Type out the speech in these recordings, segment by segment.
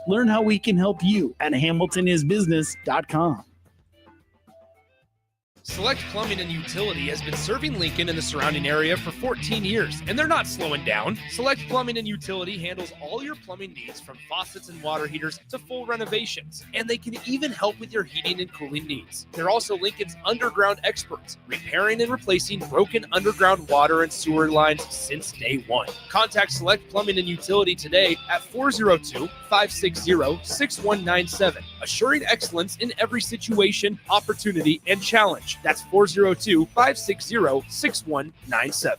Learn how we can help you at hamiltonisbusiness.com. Select Plumbing and Utility has been serving Lincoln and the surrounding area for 14 years, and they're not slowing down. Select Plumbing and Utility handles all your plumbing needs from faucets and water heaters to full renovations, and they can even help with your heating and cooling needs. They're also Lincoln's underground experts, repairing and replacing broken underground water and sewer lines since day one. Contact Select Plumbing and Utility today at 402-560-6197, assuring excellence in every situation, opportunity, and challenge. That's 402-560-6197.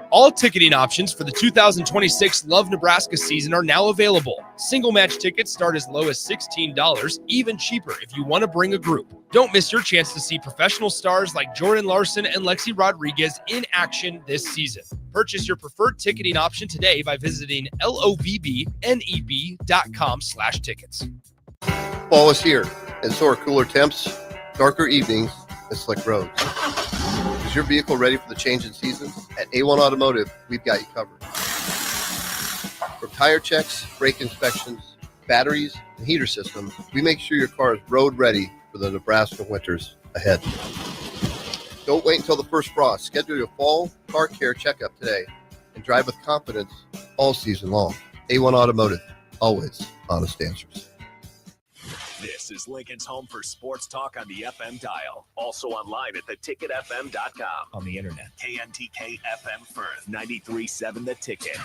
All ticketing options for the 2026 Love Nebraska season are now available. Single match tickets start as low as $16, even cheaper if you want to bring a group. Don't miss your chance to see professional stars like Jordan Larson and Lexi Rodriguez in action this season. Purchase your preferred ticketing option today by visiting lovneb.com/tickets. Fall is here, and so are cooler temps, darker evenings, and slick roads. Is your vehicle ready for the change in seasons? At A1 Automotive, we've got you covered. From tire checks, brake inspections, batteries, and heater systems, we make sure your car is road ready for the Nebraska winters ahead. Don't wait until the first frost. Schedule your fall car care checkup today and drive with confidence all season long. A1 Automotive, always honest answers. This is Lincoln's home for sports talk on the FM dial. Also online at theticketfm.com. On the internet. KNTK FM Firth, 93.7 The Ticket.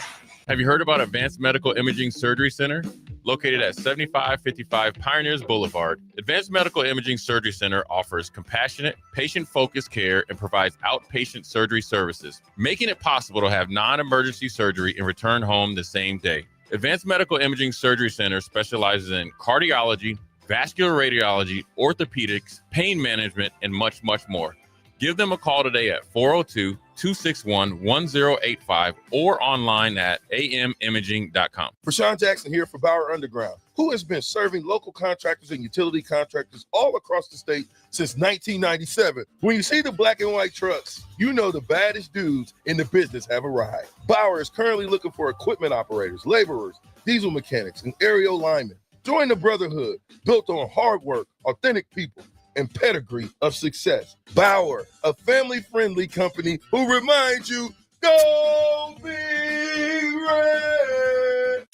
Have you heard about Advanced Medical Imaging Surgery Center? Located at 7555 Pioneers Boulevard, Advanced Medical Imaging Surgery Center offers compassionate, patient-focused care and provides outpatient surgery services, making it possible to have non-emergency surgery and return home the same day. Advanced Medical Imaging Surgery Center specializes in cardiology, vascular radiology, orthopedics, pain management, and much, much more. Give them a call today at 402-261-1085 or online at amimaging.com. Rashawn Jackson here for Bauer Underground, who has been serving local contractors and utility contractors all across the state since 1997. When you see the black and white trucks, you know the baddest dudes in the business have arrived. Bauer is currently looking for equipment operators, laborers, diesel mechanics, and aerial linemen. Join the brotherhood built on hard work, authentic people, and pedigree of success. Bauer, a family-friendly company who reminds you, go Big Red!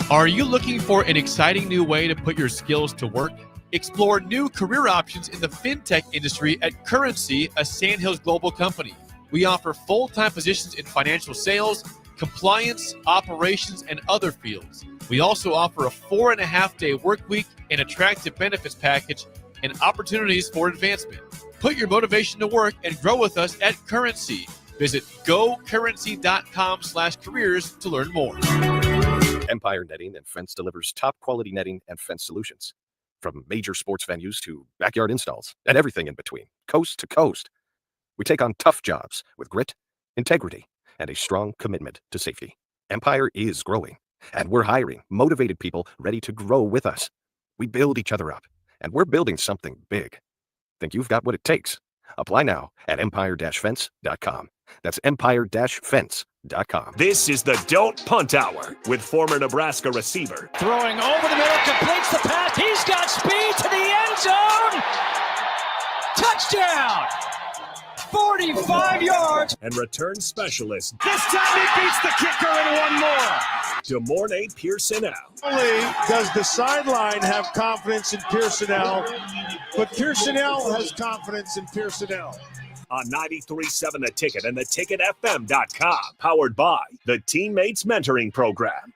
Are you looking for an exciting new way to put your skills to work? Explore new career options in the fintech industry at Currency, a Sandhills global company. We offer full-time positions in financial sales, compliance, operations, and other fields. We also offer a 4.5-day work week, an attractive benefits package, and opportunities for advancement. Put your motivation to work and grow with us at Currency. Visit gocurrency.com/careers to learn more. Empire Netting and Fence delivers top quality netting and fence solutions. From major sports venues to backyard installs and everything in between, coast to coast. We take on tough jobs with grit, integrity, and a strong commitment to safety. Empire is growing, and we're hiring motivated people ready to grow with us. We build each other up, and we're building something big. Think you've got what it takes? Apply now at empire-fence.com. That's empire-fence.com. This is the Don't Punt Hour with former Nebraska receiver. Throwing over the middle, completes the pass. He's got speed to the end zone. Touchdown! 45 yards. And return specialist. This time he beats the kicker and one more. DeMornay Pierson-El. Only does the sideline have confidence in Pierson-El, but Pierson-El has confidence in Pierson-El. On 93.7 The Ticket and theticketfm.com. Powered by the Teammates Mentoring Program.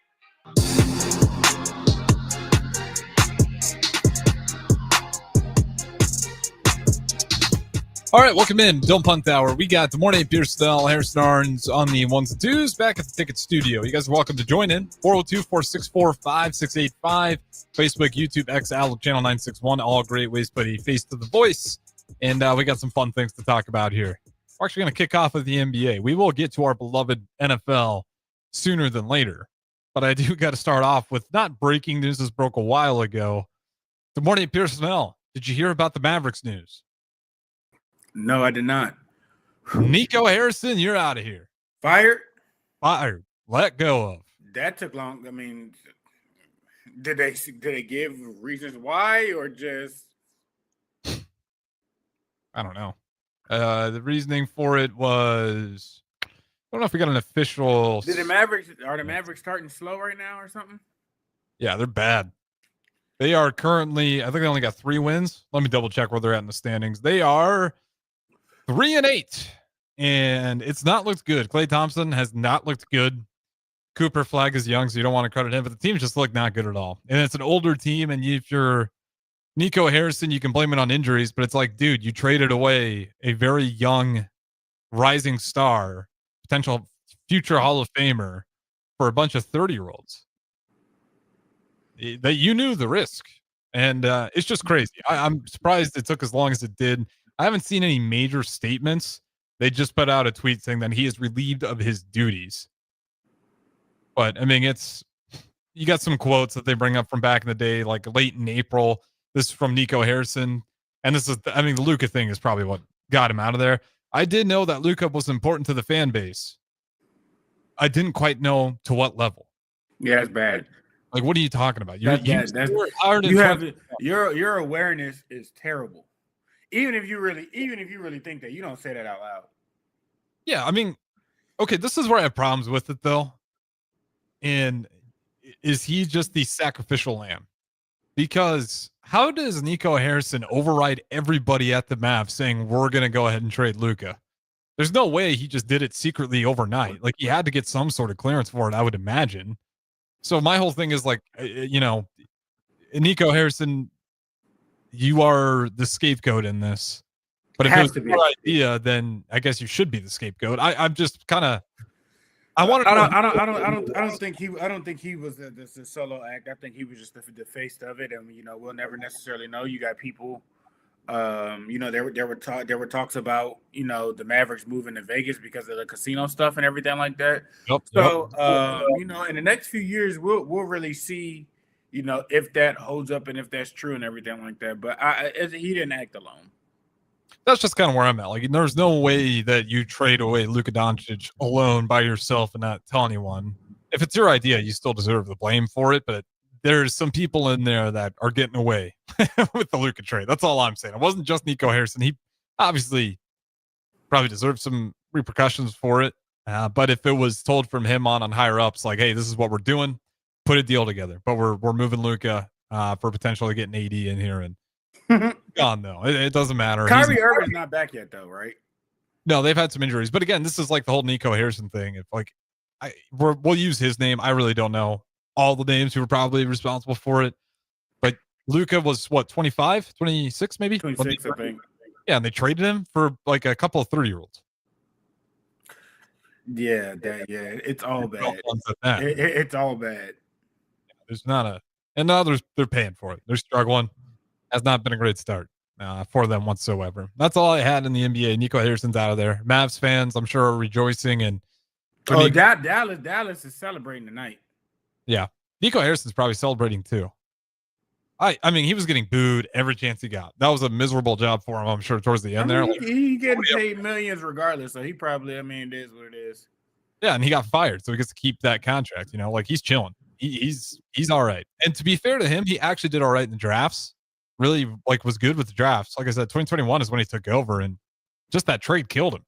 All right, welcome in. Don't Punt Hour. We got DeMornay Pierson-El, Harrison Arns on the ones and twos back at the Ticket Studio. You guys are welcome to join in. 402-464-5685. Facebook, YouTube, X, Outlook, Channel 961. All great ways to put a face to the voice. And we got some fun things to talk about here. We're actually going to kick off with the NBA. We will get to our beloved NFL sooner than later. But I do got to start off with not breaking news. This broke a while ago. DeMornay Pierson-El, did you hear about the Mavericks news? No, I did not. Nico Harrison, you're out of here. Fired? Fired. Let go of. That took long. I mean, Did they give reasons why, or just? I don't know. The reasoning for it was, I don't know if we got an official. Are the Mavericks starting slow right now or something? Yeah, they're bad. They are currently, I think they only got 3 wins. Let me double check where they're at in the standings. They are 3-8, and it's not looked good. Klay Thompson has not looked good. Cooper Flag is young, so you don't want to credit him, but the team just looked not good at all. And it's an older team, and if you're Nico Harrison, you can blame it on injuries, but it's like, dude, you traded away a very young, rising star, potential future Hall of Famer for a bunch of 30-year-olds. That you knew the risk, and it's just crazy. I'm surprised it took as long as it did. I haven't seen any major statements. They just put out a tweet saying that he is relieved of his duties. But I mean, you got some quotes that they bring up from back in the day, like late in April. This is from Nico Harrison, and this is, I mean, the Luka thing is probably what got him out of there. I did know that Luka was important to the fan base. I didn't quite know to what level. Yeah, that's bad. Like, what are you talking about? Your awareness is terrible. Even if you really think that, you don't say that out loud. Yeah, I mean, okay, this is where I have problems with it though. And is he just the sacrificial lamb? Because how does Nico Harrison override everybody at the Mavs saying we're going to go ahead and trade Luka? There's no way he just did it secretly overnight. Like, he had to get some sort of clearance for it, I would imagine. So my whole thing is like, Nico Harrison, you are the scapegoat in this. But if it was your idea, then I guess you should be the scapegoat. I'm just kind of. I don't think he was the solo act. I think he was just the face of it, and we'll never necessarily know. You got people. There were talks about the Mavericks moving to Vegas because of the casino stuff and everything like that. Yep. In the next few years, we'll really see, if that holds up and if that's true and everything like that. But he didn't act alone. That's just kind of where I'm at. Like, there's no way that you trade away Luka Doncic alone by yourself and not tell anyone. If it's your idea, you still deserve the blame for it. But there's some people in there that are getting away with the Luka trade. That's all I'm saying. It wasn't just Nico Harrison. He obviously probably deserved some repercussions for it. But if it was told from him on higher ups, like, hey, this is what we're doing, put a deal together. But we're moving Luka for potentially getting AD in here, and gone though. It doesn't matter. Kyrie Irving's not back yet though, right? No, they've had some injuries. But again, this is like the whole Nico Harrison thing. If like we'll use his name. I really don't know all the names who were probably responsible for it. But Luka was what, 25, 26 maybe? 26, I think. Yeah, and they traded him for like a couple of 30-year-olds. Yeah, it's all bad. It's all bad. There's not and now they're paying for it. They're struggling. Has not been a great start for them whatsoever. That's all I had in the NBA. Nico Harrison's out of there. Mavs fans, I'm sure, are rejoicing. And Dallas is celebrating tonight. Yeah, Nico Harrison's probably celebrating too. I mean, he was getting booed every chance he got. That was a miserable job for him, I'm sure, towards the end there. He getting paid millions regardless, so he probably, it is what it is. Yeah, and he got fired, so he gets to keep that contract. Like, he's chilling. He's all right. And to be fair to him, he actually did all right in the drafts. Really, was good with the drafts. Like I said, 2021 is when he took over, and just that trade killed him.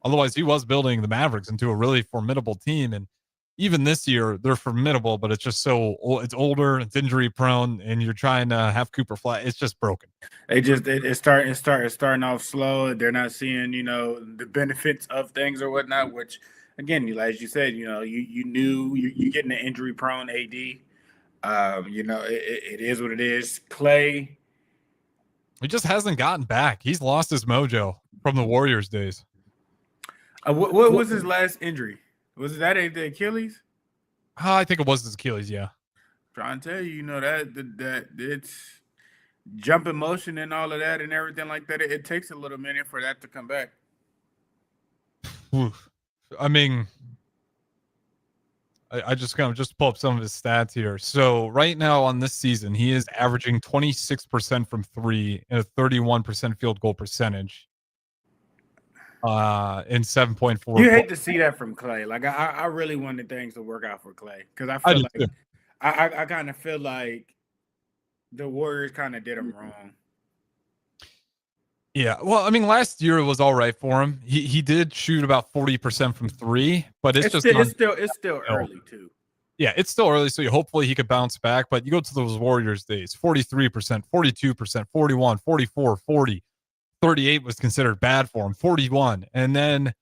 Otherwise, he was building the Mavericks into a really formidable team. And even this year, they're formidable, but it's just it's older, it's injury prone, and you're trying to have Cooper Flag. It's just broken. It's starting off slow. They're not seeing, the benefits of things or whatnot, which, again, as you said, you knew you're getting an injury prone AD. It is what it is. Klay, he just hasn't gotten back. He's lost his mojo from the Warriors days. What was his last injury? Was that the Achilles? I think it was his Achilles. Yeah. Trying to tell you, that it's jumping motion and all of that and everything like that. It takes a little minute for that to come back. I mean, I just pull up some of his stats here. So right now on this season, he is averaging 26% from three and a 31% field goal percentage. In 7.4. You hate to see that from Klay. Like, I really wanted things to work out for Klay because I feel I kind of feel like the Warriors kind of did him wrong. Yeah, well, I mean, last year it was all right for him. He did shoot about 40% from three, but it's just still early too. Yeah, it's still early, so hopefully he could bounce back. But you go to those Warriors days, 43%, 42%, 41, 44, 40, 38 was considered bad for him, 41. And then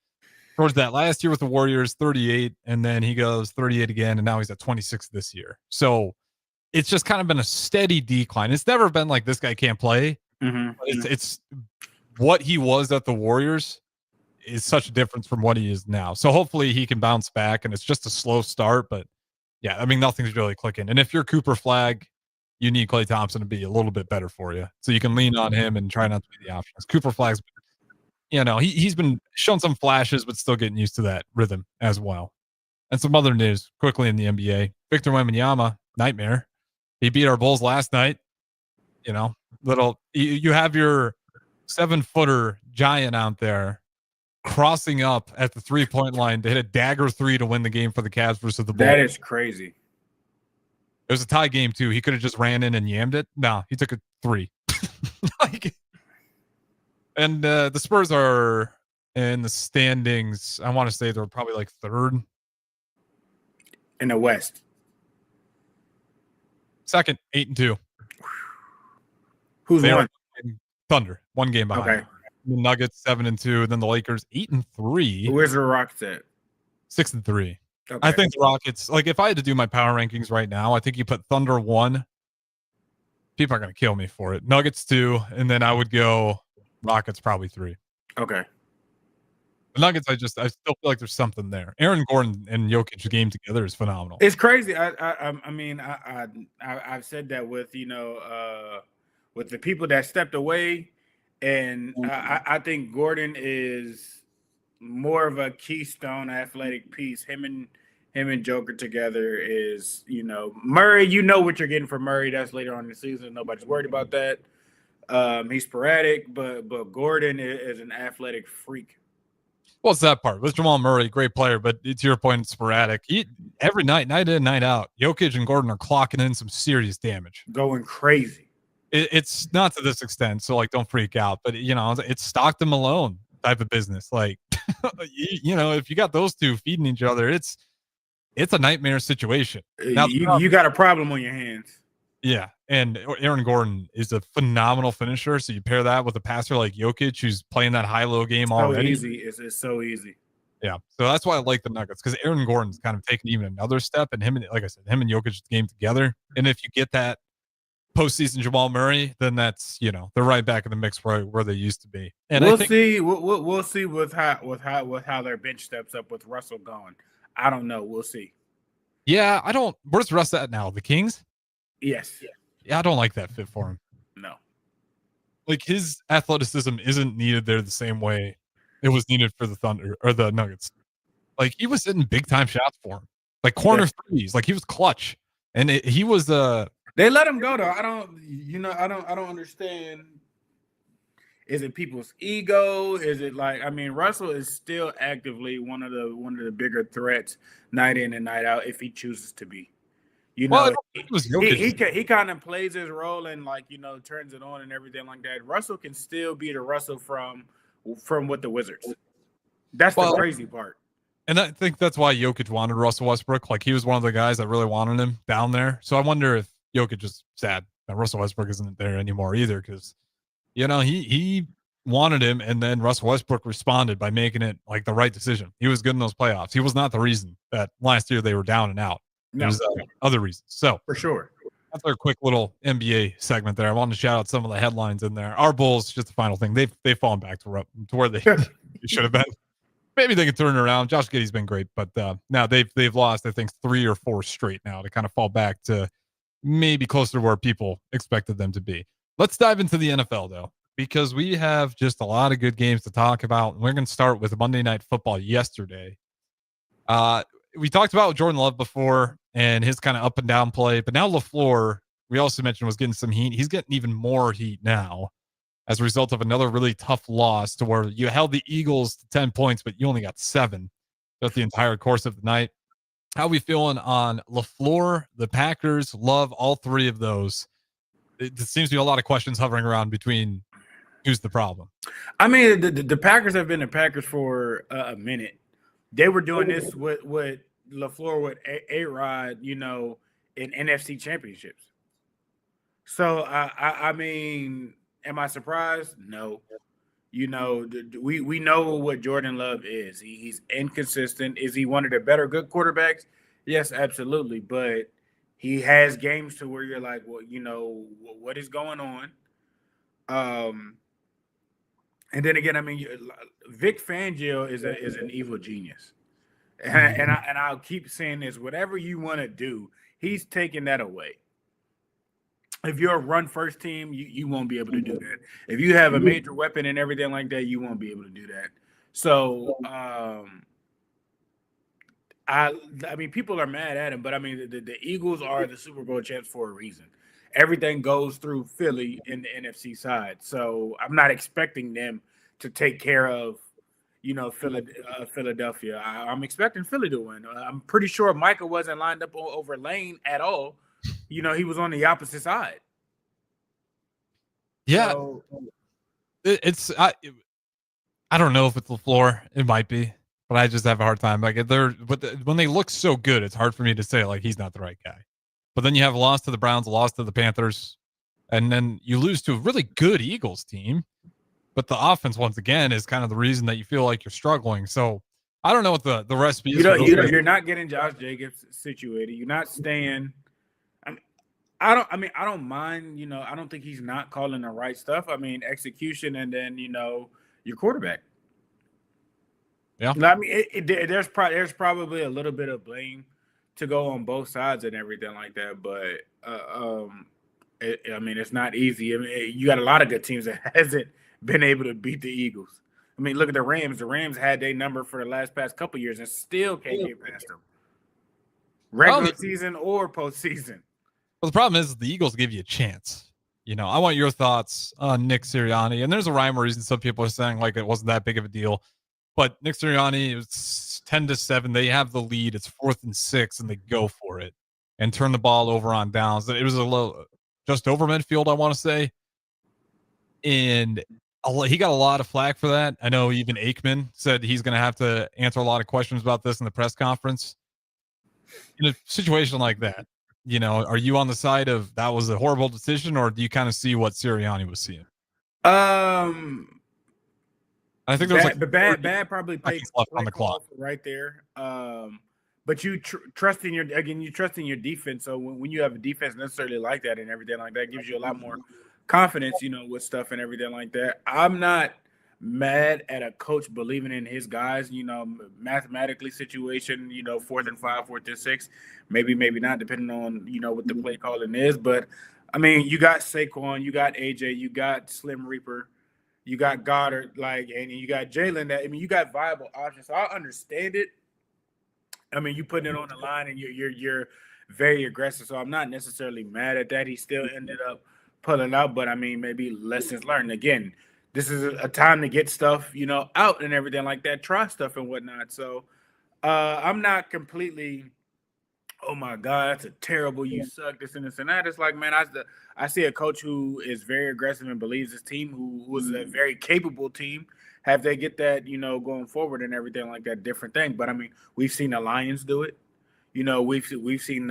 towards that last year with the Warriors, 38, and then he goes 38 again, and now he's at 26 this year. So it's just kind of been a steady decline. It's never been like this guy can't play. Mm-hmm. It's what he was at the Warriors is such a difference from what he is now. So hopefully he can bounce back, and it's just a slow start. But yeah, I mean, nothing's really clicking. And if you're Cooper Flag, you need Klay Thompson to be a little bit better for you, so you can lean on him and try not to be the options. Cooper Flag's, he's been shown some flashes, but still getting used to that rhythm as well. And some other news quickly in the NBA: Victor Wembanyama, nightmare. He beat our Bulls last night. You have your 7-footer giant out there crossing up at the 3-point line to hit a dagger 3 to win the game for the Cavs versus the Bulls. That is crazy. It was a tie game too. He could have just ran in and yammed it. No, he took a 3. And the Spurs are in the standings. I want to say they're probably like 3rd in the West. 2nd, 8-2. Who's won? Thunder, 1 game behind. Okay. The Nuggets 7-2, and then the Lakers 8-3. Where's the Rockets at? 6-3. Okay. I think the Rockets, like if I had to do my power rankings right now, I think you put Thunder 1. People are going to kill me for it. Nuggets 2, and then I would go Rockets probably 3. Okay. The Nuggets, I still feel like there's something there. Aaron Gordon and Jokic game together is phenomenal. It's crazy. I've said that with with the people that stepped away, and I think Gordon is more of a keystone athletic piece. Him and Joker together is, Murray. You know what you're getting from Murray. That's later on in the season. Nobody's worried about that. He's sporadic, but Gordon is an athletic freak. Well, it's that part. With Jamal Murray, great player, but to your point, it's sporadic. Every night in, night out, Jokic and Gordon are clocking in some serious damage. Going crazy. It's not to this extent, so don't freak out. But it's Stockton Malone type of business. Like, if you got those two feeding each other, it's a nightmare situation. Now, you got a problem on your hands. Yeah, and Aaron Gordon is a phenomenal finisher. So you pair that with a passer like Jokic, who's playing that high-low game already. Easy. It's so easy. Yeah, so that's why I like the Nuggets, because Aaron Gordon's kind of taking even another step, and him and Jokic game together. And if you get that postseason Jamal Murray, then that's they're right back in the mix where they used to be. And we'll see. We'll see with how their bench steps up with Russell gone. I don't know. We'll see. Yeah, I don't. Where's Russ at now? The Kings? Yes. Yeah, I don't like that fit for him. No. Like, his athleticism isn't needed there the same way it was needed for the Thunder or the Nuggets. Like, he was hitting big time shots for him, like corner threes. Like, he was clutch, and he was They let him go though. I don't understand. Is it people's ego? Is it Russell is still actively one of the bigger threats night in and night out if he chooses to be. He kind of plays his role and turns it on and everything like that. Russell can still be the Russell from with the Wizards. That's the crazy part. And I think that's why Jokic wanted Russell Westbrook. Like, he was one of the guys that really wanted him down there. So I wonder if Jokic is sad that Russell Westbrook isn't there anymore either, because he wanted him, and then Russell Westbrook responded by making it the right decision. He was good in those playoffs. He was not the reason that last year they were down and out. There's other reasons. So for sure, that's our quick little NBA segment there. I wanted to shout out some of the headlines in there. Our Bulls, just the final thing, they've fallen back to where they should have been. Maybe they can turn it around. Josh Giddey's been great, but now they've lost, I think, 3 or 4 straight now to kind of fall back to maybe closer to where people expected them to be. Let's dive into the NFL though, because we have just a lot of good games to talk about. And we're going to start with Monday Night Football yesterday. We talked about Jordan Love before and his kind of up and down play, but now LaFleur, we also mentioned, was getting some heat. He's getting even more heat now as a result of another really tough loss, to where you held the Eagles to 10 points, but you only got 7 throughout the entire course of the night. How we feeling on LaFleur, the Packers? Love all three of those. It seems to be a lot of questions hovering around between who's the problem. I mean, the Packers have been the Packers for a minute. They were doing this with LaFleur with A-Rod, in NFC championships. So I mean, am I surprised? No. We know what Jordan Love is. He's inconsistent. Is he one of the better good quarterbacks? Yes, absolutely. But he has games to where you're like, well, what is going on? And then again, I mean, Vic Fangio is an evil genius, and I'll keep saying this: whatever you want to do, he's taking that away. If you're a run first team, you won't be able to do that. If you have a major weapon and everything like that, you won't be able to do that. So, I mean, people are mad at him, but I mean, the Eagles are the Super Bowl champs for a reason. Everything goes through Philly in the NFC side, so I'm not expecting them to take care of, Philadelphia. I'm expecting Philly to win. I'm pretty sure Micah wasn't lined up over Lane at all. He was on the opposite side. Yeah, so, I don't know if it's LaFleur. It might be, but I just have a hard time. Like when they look so good, it's hard for me to say like he's not the right guy. But then you have a loss to the Browns, a loss to the Panthers, and then you lose to a really good Eagles team. But the offense, once again, is kind of the reason that you feel like you're struggling. So I don't know what the recipe is. You're not getting Josh Jacobs situated. You're not staying. I don't mind. I don't think he's not calling the right stuff. I mean, execution, and then your quarterback. Yeah. I mean, there's probably a little bit of blame to go on both sides and everything like that, but I mean, it's not easy. I mean, you got a lot of good teams that hasn't been able to beat the Eagles. I mean, look at the Rams. The Rams had their number for the past couple of years and still can't get past them. Regular season or postseason. Well, the problem is the Eagles give you a chance. I want your thoughts on Nick Sirianni. And there's a rhyme or reason some people are saying like it wasn't that big of a deal. But Nick Sirianni, it was 10-7. They have the lead. It's 4th and 6, and they go for it and turn the ball over on downs. It was a little just over midfield, I want to say. And he got a lot of flack for that. I know even Aikman said he's going to have to answer a lot of questions about this in the press conference. In a situation like that, are you on the side of that was a horrible decision, or do you kind of see what Sirianni was seeing? I think there's bad probably played left on the clock right there. But you trust in your defense. So when you have a defense necessarily like that and everything like that, gives you a lot more confidence, with stuff and everything like that. I'm not mad at a coach believing in his guys, mathematically situation, 4th and 5, 4th and 6, maybe not, depending on, what the play calling is. But I mean, you got Saquon, you got AJ, you got Slim Reaper, you got Goddard, and you got Jalen. You got viable options. So I understand it. I mean, you putting it on the line and you're very aggressive. So I'm not necessarily mad at that. He still ended up pulling out, but I mean, maybe lessons learned. Again, this is a time to get stuff, out and everything like that, try stuff and whatnot. So I'm not completely, oh my God, that's a terrible, you suck, this and this and that. It's like, man, I see a coach who is very aggressive and believes his team, who is a very capable team. Have they get that, going forward and everything like that, different thing. But I mean, we've seen the Lions do it. We've seen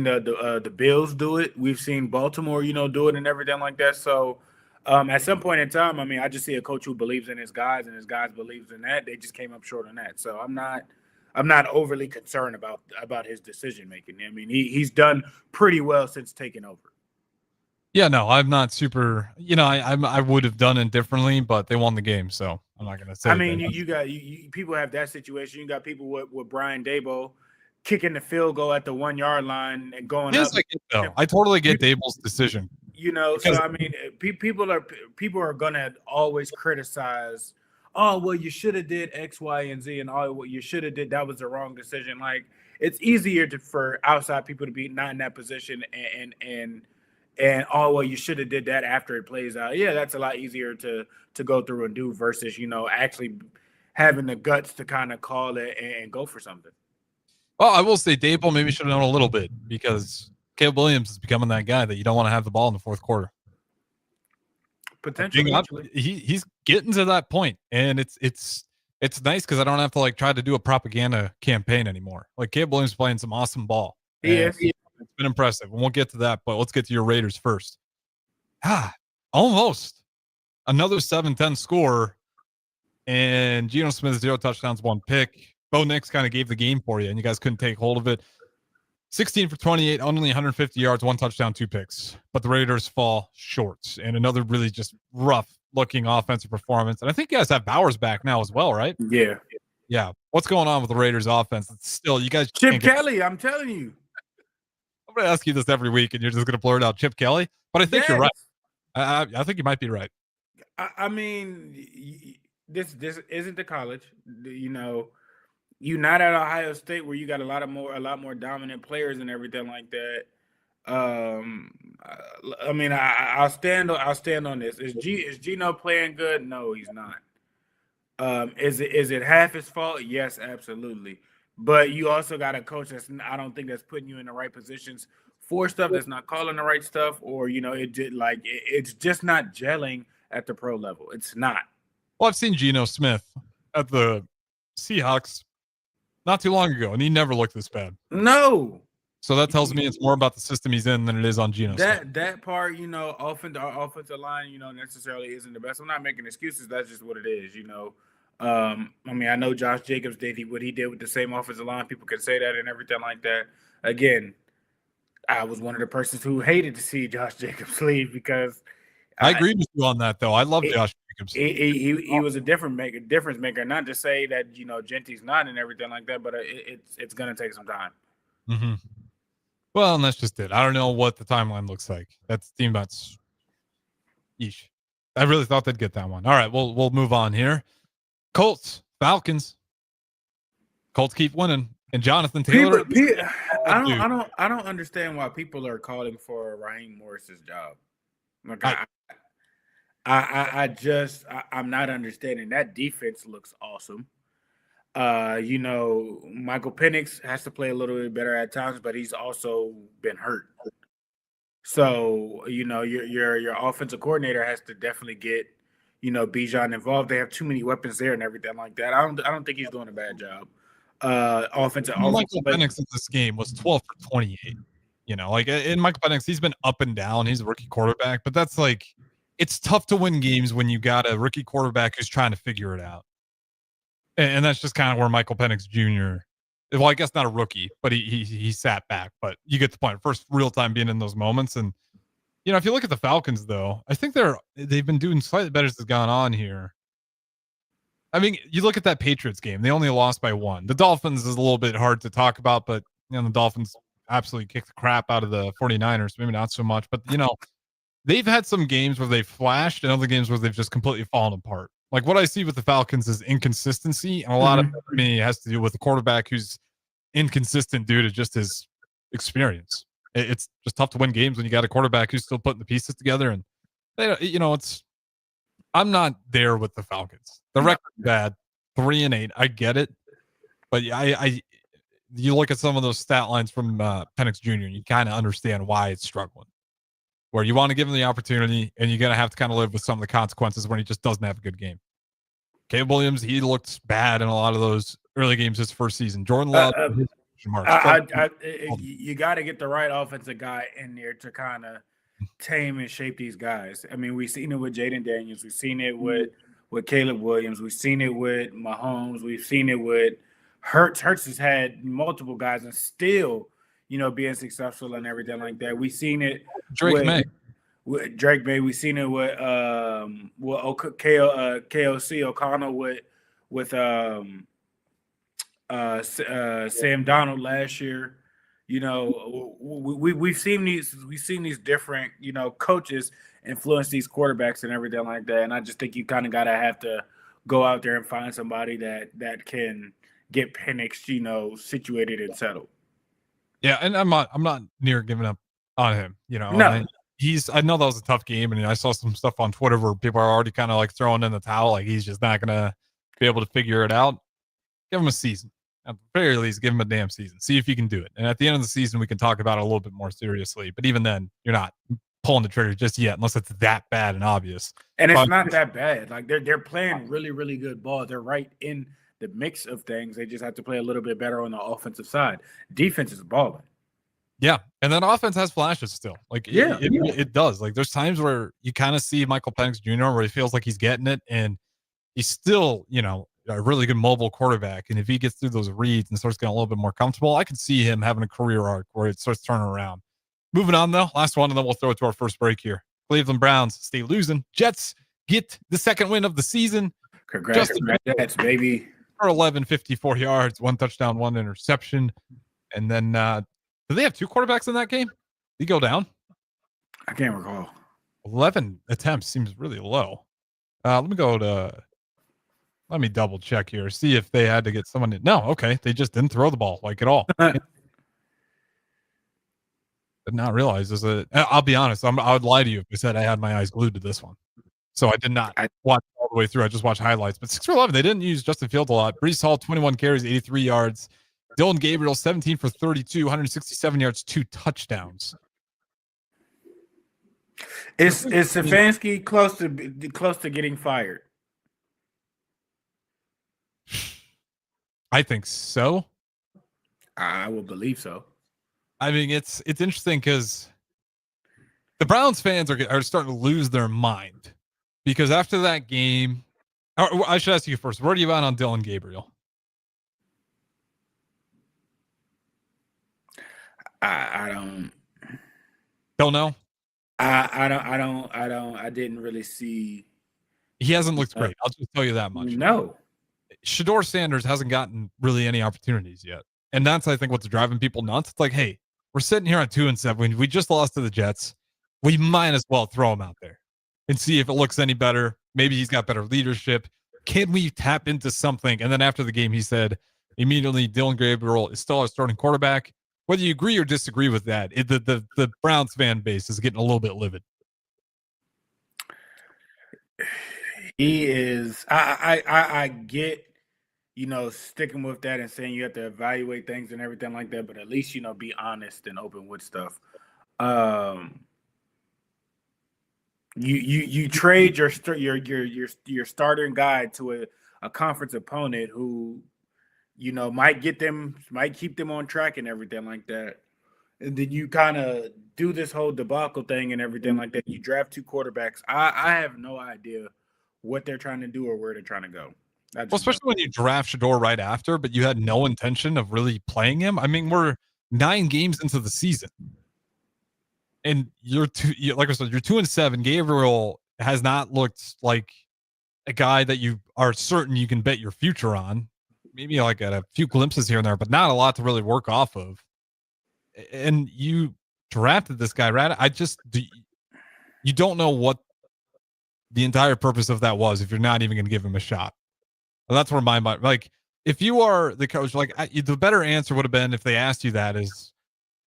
the Bills do it. We've seen Baltimore, do it and everything like that. So at some point in time, I mean, I just see a coach who believes in his guys and his guys believes in that. They just came up short on that. So I'm not overly concerned about his decision making. I mean, he's done pretty well since taking over. Yeah, no, I'm not super. I would have done it differently, but they won the game, so I'm not gonna say. I mean, you got people have that situation. You got people with Brian Daboll kicking the field goal at the 1 yard line and going up. I totally get Dable's decision. So I mean, people are gonna always criticize. Oh well, you should have did X, Y, and Z, and what you should have did that was the wrong decision. Like it's easier for outside people to be not in that position and oh well, you should have did that after it plays out. Yeah, that's a lot easier to go through and do versus actually having the guts to kind of call it and go for something. Well, I will say Dable maybe should have known a little bit because Caleb Williams is becoming that guy that you don't want to have the ball in the fourth quarter. Potentially, he's getting to that point, and it's nice because I don't have to like try to do a propaganda campaign anymore. Like Caleb Williams is playing some awesome ball. Yes, it's been impressive, and we'll get to that. But let's get to your Raiders first. Almost another 7-10 score, and Geno Smith 0 touchdowns, 1 pick. Bo Nix kind of gave the game for you, and you guys couldn't take hold of it. 16 for 28, only 150 yards, 1 touchdown, 2 picks. But the Raiders fall short, and another really just rough-looking offensive performance. And I think you guys have Bowers back now as well, right? Yeah. What's going on with the Raiders offense? It's still, you guys. Chip Kelly, I'm telling you. I'm going to ask you this every week, and you're just going to blurt out Chip Kelly. But I think you're right. I think you might be right. I mean, this isn't the college. You know, you're not at Ohio State where you got a lot more dominant players and everything like that. I mean, I'll stand on this. Is Geno playing good? No, he's not. Is it half his fault? Yes, absolutely. But you also got a coach I don't think that's putting you in the right positions for stuff, that's not calling the right stuff, or it's just not gelling at the pro level. It's not. Well, I've seen Geno Smith at the Seahawks not too long ago, and he never looked this bad. No. So that tells me it's more about the system he's in than it is on Geno Smith. That part, our offensive line, necessarily isn't the best. I'm not making excuses. That's just what it is, I mean, I know Josh Jacobs did what he did with the same offensive line. People can say that and everything like that. Again, I was one of the persons who hated to see Josh Jacobs leave because I agree with you on that, though. I love Josh Jacobs. He was a difference maker. Not to say that Genty's not and everything like that, but it's gonna take some time. Mm-hmm. Well, and that's just it. I don't know what the timeline looks like. That's the team that's. Yeesh. I really thought they'd get that one. All right, we'll move on here. Colts, Falcons. Colts keep winning, and Jonathan Taylor. I don't understand why people are calling for Raheem Morris's job. Like I'm not understanding. That defense looks awesome. Michael Penix has to play a little bit better at times, but he's also been hurt. So, your offensive coordinator has to definitely get, Bijan involved. They have too many weapons there and everything like that. I don't think he's doing a bad job. Michael Penix in this game was 12 for 28. In Michael Penix, he's been up and down. He's a rookie quarterback, but that's it's tough to win games when you got a rookie quarterback who's trying to figure it out. And that's just kind of where Michael Penix Jr. Well, I guess not a rookie, but he sat back. But you get the point. First real time being in those moments. And, if you look at the Falcons, though, I think they've been doing slightly better as it's gone on here. I mean, you look at that Patriots game. They only lost by 1. The Dolphins is a little bit hard to talk about, but, the Dolphins absolutely kicked the crap out of the 49ers. Maybe not so much. But, they've had some games where they've flashed and other games where they've just completely fallen apart. Like what I see with the Falcons is inconsistency, and a lot of it for me has to do with the quarterback who's inconsistent due to just his experience. It's just tough to win games when you got a quarterback who's still putting the pieces together. And I'm not there with the Falcons. The record's bad, 3-8. I get it, but you look at some of those stat lines from Penix Jr. and you kind of understand why it's struggling. Where you want to give him the opportunity, and you're going to have to kind of live with some of the consequences when he just doesn't have a good game. Caleb Williams, he looked bad in a lot of those early games his first season. Jordan Love, you got to get the right offensive guy in there to kind of tame and shape these guys. I mean, we've seen it with Jaden Daniels. We've seen it with Caleb Williams. We've seen it with Mahomes. We've seen it with Hurts. Hurts has had multiple guys and still – being successful and everything like that. We've seen it with Drake May. We've seen it with KOC O'Connell with Sam Donald last year. We've seen these different coaches influence these quarterbacks and everything like that. And I just think you kind of gotta have to go out there and find somebody that can get Penix situated and settled. Yeah, and I'm not near giving up on him. No. I know that was a tough game, and I saw some stuff on Twitter where people are already kind of throwing in the towel, like he's just not gonna be able to figure it out, give him a season. At the very least, give him a damn season. See if you can do it. And at the end of the season, we can talk about it a little bit more seriously. But even then, you're not pulling the trigger just yet, unless it's that bad and obvious. And it's not that bad. Like they're playing really, really good ball. They're right in the mix of things. They just have to play a little bit better on the offensive side. Defense is balling. Yeah, and then offense has flashes still. Like, it does. Like, there's times where you kind of see Michael Penix Jr. where he feels like he's getting it, and he's still, a really good mobile quarterback. And if he gets through those reads and starts getting a little bit more comfortable, I can see him having a career arc where it starts turning around. Moving on, though, last one, and then we'll throw it to our first break here. Cleveland Browns stay losing. Jets get the second win of the season. Congrats, Jets, baby. For 54 yards, 1 touchdown, 1 interception. And then, do they have 2 quarterbacks in that game? Did he go down? I can't recall. 11 attempts seems really low. Let me double check here. See if they had to get someone in. No, okay. They just didn't throw the ball at all. Did not realize I'll be honest. I would lie to you if I said I had my eyes glued to this one. So I did not watch all the way through. I just watched highlights. But 6 for 11, they didn't use Justin Fields a lot. Breece Hall, 21 carries, 83 yards. Dylan Gabriel, 17 for 32, 167 yards, 2 touchdowns. Is Stefanski close to getting fired? I think so. I would believe so. I mean, it's interesting because the Browns fans are starting to lose their mind because after that game, or I should ask you first, where do you at on Dylan Gabriel? I don't know. I didn't really see. He hasn't looked great. I'll just tell you that much. No. Shador Sanders hasn't gotten really any opportunities yet. And that's, I think, what's driving people nuts. It's like, hey, we're sitting here on 2-7. We just lost to the Jets. We might as well throw him out there and see if it looks any better. Maybe he's got better leadership. Can we tap into something? And then after the game, he said immediately Dylan Gabriel is still our starting quarterback. Whether you agree or disagree with that, the Browns fan base is getting a little bit livid. He is. I get, sticking with that and saying you have to evaluate things and everything like that, but at least be honest and open with stuff. You trade your starting guy to a conference opponent who, might keep them on track and everything like that. And then you kind of do this whole debacle thing and everything like that. You draft 2 quarterbacks. I have no idea what they're trying to do or where they're trying to go. Well, especially when you draft Shador right after, but you had no intention of really playing him. I mean, we're 9 games into the season. And like I said, you're 2-7. Gabriel has not looked like a guy that you are certain you can bet your future on. Maybe like at a few glimpses here and there, but not a lot to really work off of. And you drafted this guy, right? You don't know what the entire purpose of that was if you're not even going to give him a shot. Well, that's where my mind, like, if you are the coach, like, the better answer would have been if they asked you that is,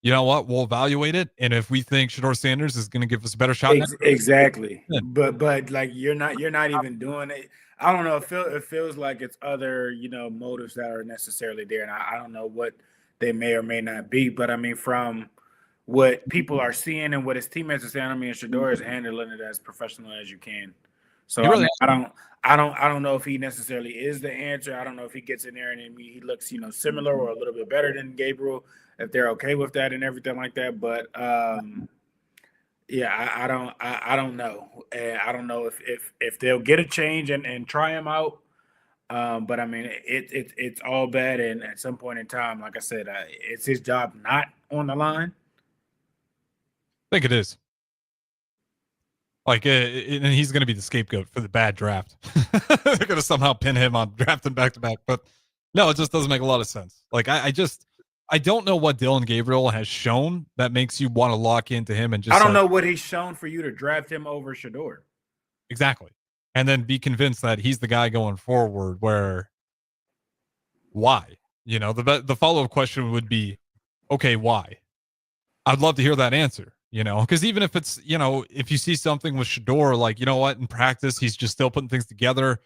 you know what, we'll evaluate it, and if we think Shador Sanders is going to give us a better shot, exactly. But like you're not even doing it. I don't know. It feels like it's other motives that are necessarily there, and I don't know what they may or may not be. But I mean, from what people are seeing and what his teammates are saying, I mean, Shador is handling it as professional as you can. So really, I don't know if he necessarily is the answer. I don't know if he gets in there and he looks similar or a little bit better than Gabriel, if they're okay with that and everything like that. But yeah, I don't know. And I don't know if they'll get a change and try him out. But I mean, it's all bad. And at some point in time, like I said, it's his job not on the line. I think it is. Like, and he's going to be the scapegoat for the bad draft. They're going to somehow pin him on drafting back-to-back. But no, it just doesn't make a lot of sense. Like, I don't know what Dylan Gabriel has shown that makes you want to lock into him and just. I don't know what he's shown for you to draft him over Shador. Exactly. And then be convinced that he's the guy going forward where, why? The follow-up question would be, okay, why? I'd love to hear that answer. Because even if it's, if you see something with Shador, like, in practice, he's just still putting things together.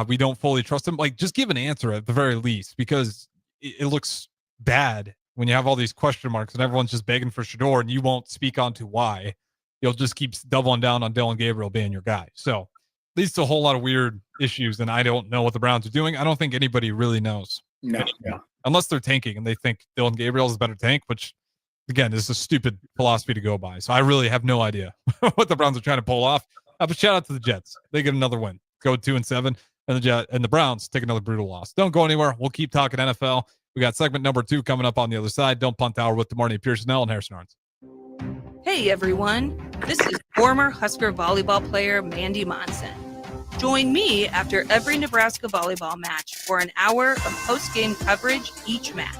We don't fully trust him. Like, just give an answer at the very least, because it looks bad when you have all these question marks and everyone's just begging for Shedeur and you won't speak on to why. You'll just keep doubling down on Dillon Gabriel being your guy. So leads to a whole lot of weird issues, and I don't know what the Browns are doing. I don't think anybody really knows. No. Unless they're tanking and they think Dillon Gabriel is a better tank, which, again, is a stupid philosophy to go by. So I really have no idea what the Browns are trying to pull off. But shout out to the Jets. They get another win. Go 2-7, and the Browns take another brutal loss. Don't go anywhere. We'll keep talking NFL. We got segment number 2 coming up on the other side. Don't Punt Hour with DeMarnay Pierson-El and Harrison Arns. Hey everyone, this is former Husker volleyball player Mandy Monson. Join me after every Nebraska volleyball match for an hour of post-game coverage each match.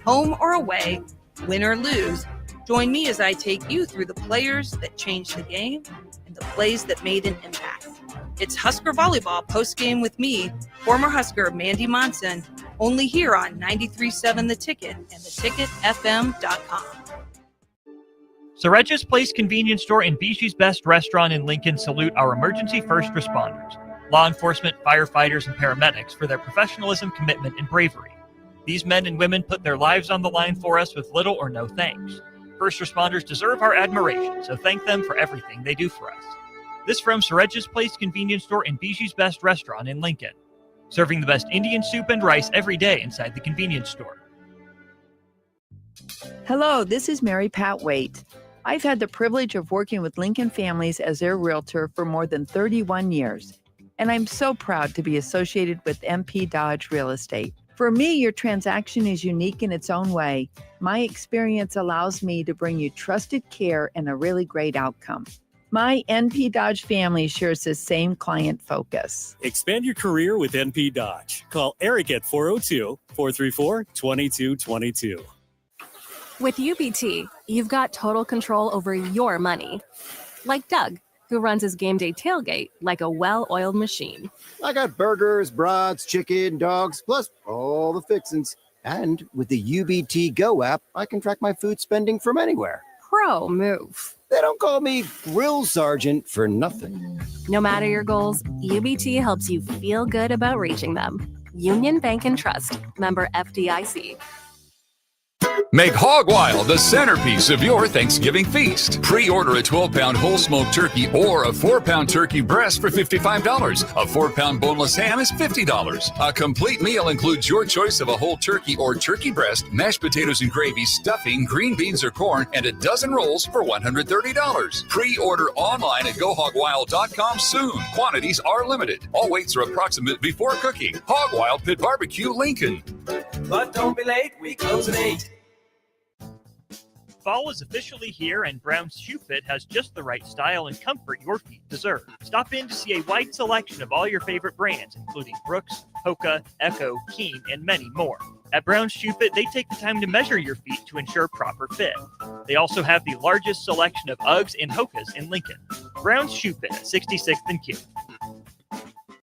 Home or away, win or lose, join me as I take you through the players that changed the game and the plays that made an impact. It's Husker volleyball post-game with me, former Husker Mandy Monson, only here on 93.7 The Ticket and theticketfm.com. Soreja's Place Convenience Store and Biju's Best Restaurant in Lincoln salute our emergency first responders, law enforcement, firefighters, and paramedics for their professionalism, commitment, and bravery. These men and women put their lives on the line for us with little or no thanks. First responders deserve our admiration, so thank them for everything they do for us. This from Soreja's Place Convenience Store and Biju's Best Restaurant in Lincoln, serving the best Indian soup and rice every day inside the convenience store. Hello, this is Mary Pat Waite. I've had the privilege of working with Lincoln families as their realtor for more than 31 years, and I'm so proud to be associated with MP Dodge Real Estate. For me, your transaction is unique in its own way. My experience allows me to bring you trusted care and a really great outcome. My NP Dodge family shares the same client focus. Expand your career with NP Dodge. Call Eric at 402-434-2222. With UBT, you've got total control over your money. Like Doug, who runs his game day tailgate like a well-oiled machine. I got burgers, brats, chicken, dogs, plus all the fixins. And with the UBT Go app, I can track my food spending from anywhere. Pro move. They don't call me Grill Sergeant for nothing. No matter your goals, UBT helps you feel good about reaching them. Union Bank and Trust. Member FDIC. Make Hog Wild the centerpiece of your Thanksgiving feast. Pre-order a 12-pound whole smoked turkey or a 4-pound turkey breast for $55. A 4-pound boneless ham is $50. A complete meal includes your choice of a whole turkey or turkey breast, mashed potatoes and gravy, stuffing, green beans or corn, and a dozen rolls for $130. Pre-order online at GoHogWild.com soon. Quantities are limited. All weights are approximate before cooking. Hog Wild Pit Barbecue, Lincoln. But don't be late, we close at 8. Fall is officially here, and Brown's Shoe Fit has just the right style and comfort your feet deserve. Stop in to see a wide selection of all your favorite brands, including Brooks, Hoka, Echo, Keen, and many more. At Brown's Shoe Fit, they take the time to measure your feet to ensure proper fit. They also have the largest selection of Uggs and Hokas in Lincoln. Brown's Shoe Fit at 66th and Q.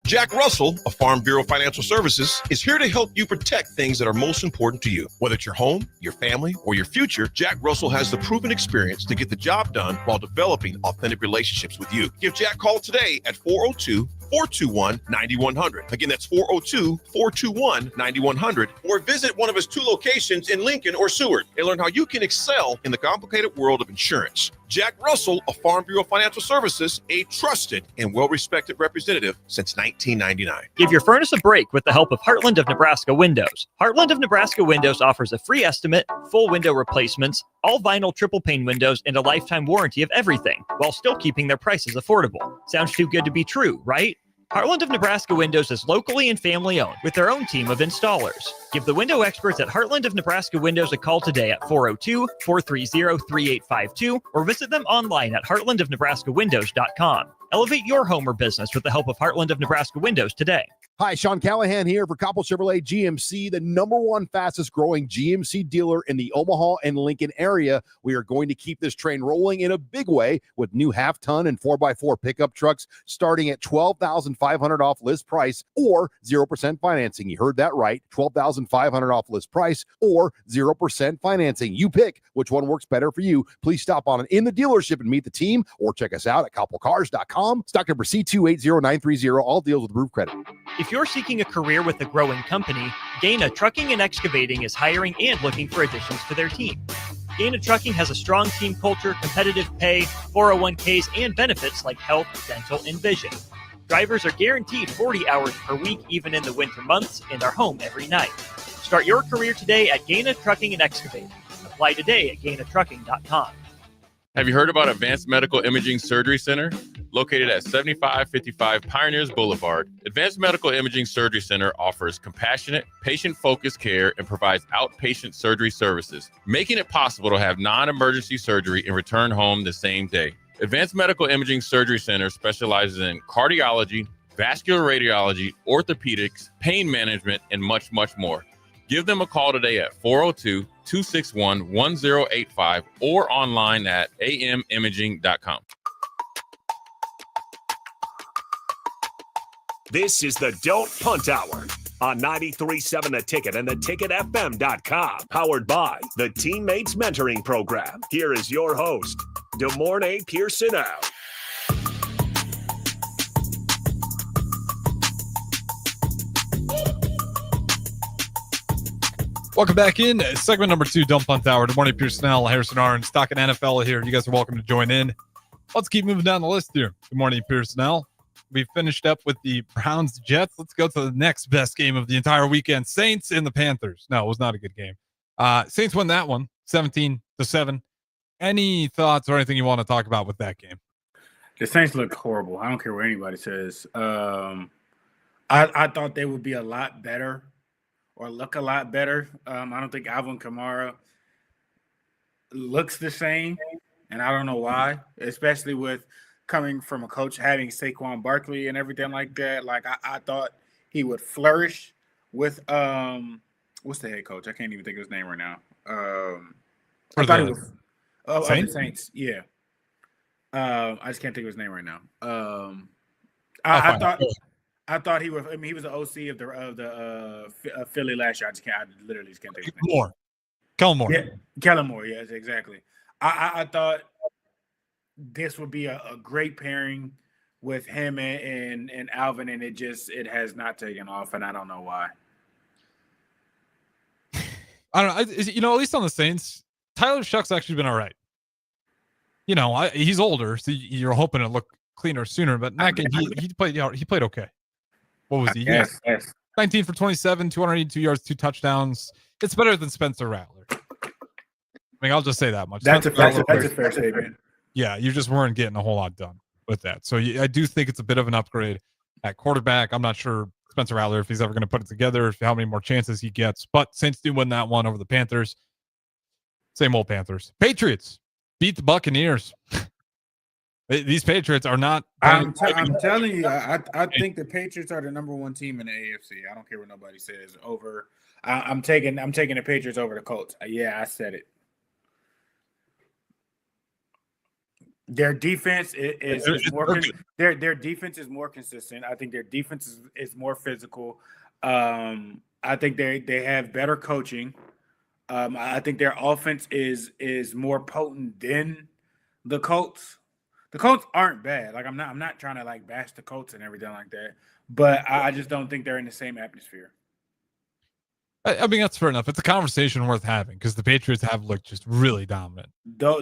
Jack Russell of Farm Bureau Financial Services is here to help you protect things that are most important to you. Whether it's your home, your family, or your future, Jack Russell has the proven experience to get the job done while developing authentic relationships with you. Give Jack a call today at 402-421-9100. Again, that's 402-421-9100. Or visit one of his 2 locations in Lincoln or Seward and learn how you can excel in the complicated world of insurance. Jack Russell of Farm Bureau Financial Services, a trusted and well-respected representative since 1999. Give your furnace a break with the help of Heartland of Nebraska Windows. Heartland of Nebraska Windows offers a free estimate, full window replacements, all vinyl triple pane windows, and a lifetime warranty of everything, while still keeping their prices affordable. Sounds too good to be true, right? Heartland of Nebraska Windows is locally and family-owned with their own team of installers. Give the window experts at Heartland of Nebraska Windows a call today at 402-430-3852 or visit them online at heartlandofnebraskawindows.com. Elevate your home or business with the help of Heartland of Nebraska Windows today. Hi, Sean Callahan here for Coppell Chevrolet GMC, the #1 fastest growing GMC dealer in the Omaha and Lincoln area. We are going to keep this train rolling in a big way with new half-ton and 4x4 pickup trucks starting at $12,500 off list price or 0% financing. You heard that right, $12,500 off list price or 0% financing. You pick which one works better for you. Please stop on in the dealership and meet the team or check us out at CoppellCars.com. Stock number C280930. All deals with approved credit. If you're seeking a career with a growing company, Gaina Trucking and Excavating is hiring and looking for additions to their team. Gaina Trucking has a strong team culture, competitive pay, 401ks, and benefits like health, dental, and vision. Drivers are guaranteed 40 hours per week, even in the winter months, and are home every night. Start your career today at Gaina Trucking and Excavating. Apply today at GainaTrucking.com. Have you heard about Advanced Medical Imaging Surgery Center? Located at 7555 Pioneers Boulevard, Advanced Medical Imaging Surgery Center offers compassionate, patient-focused care and provides outpatient surgery services, making it possible to have non-emergency surgery and return home the same day. Advanced Medical Imaging Surgery Center specializes in cardiology, vascular radiology, orthopedics, pain management, and much, much more. Give them a call today at 402-261-1085 or online at amimaging.com. This is the Don't Punt Hour on 93.7 The Ticket and theticketfm.com. Powered by the Teammates Mentoring Program. Here is your host, DeMornay Pierson-El. Welcome back in. Segment number 2, Don't Punt Hour. Good morning, Pierson-El, Harrison Arns, talking NFL here. You guys are welcome to join in. Let's keep moving down the list here. Good morning, Pierson-El. We finished up with the Browns-Jets. Let's go to the next best game of the entire weekend. Saints and the Panthers. No, it was not a good game. Saints won that one, 17-7. Any thoughts or anything you want to talk about with that game? The Saints look horrible. I don't care what anybody says. I thought they would be a lot better or look a lot better. I don't think Alvin Kamara looks the same, and I don't know why, especially with coming from a coach having Saquon Barkley and everything like that. Like, I thought he would flourish with what's the head coach? I can't even think of his name right now. I thought he was the Saints. Yeah. I just can't think of his name right now. I thought he was. I mean, he was the OC of the Philly last year. I literally just can't think of his name. Kellen Moore. Yeah, Kellen Moore. Yes, exactly. I thought this would be a great pairing with him and Alvin, and it has not taken off, and I don't know why. I don't know. At least on the Saints, Tyler Shuck's actually been all right. He's older, so you're hoping to look cleaner sooner. But in that game, he played okay. What was he? Yes. 19 for 27, 282 yards, 2 touchdowns. It's better than Spencer Rattler. I mean, I'll just say that much. That's a fair statement. Yeah, you just weren't getting a whole lot done with that. So I do think it's a bit of an upgrade at quarterback. I'm not sure Spencer Rattler, if he's ever going to put it together, how many more chances he gets. But Saints do win that one over the Panthers. Same old Panthers. Patriots beat the Buccaneers. These Patriots are not. I'm telling you, I think the Patriots are the number one team in the AFC. I don't care what nobody says. I'm taking the Patriots over the Colts. Yeah, I said it. Their defense is more. Their defense is more consistent. I think their defense is more physical. I think they have better coaching. I think their offense is more potent than the Colts. The Colts aren't bad. Like, I'm not trying to like bash the Colts and everything like that, but I just don't think they're in the same atmosphere. I mean, that's fair enough. It's a conversation worth having because the Patriots have looked just really dominant. Though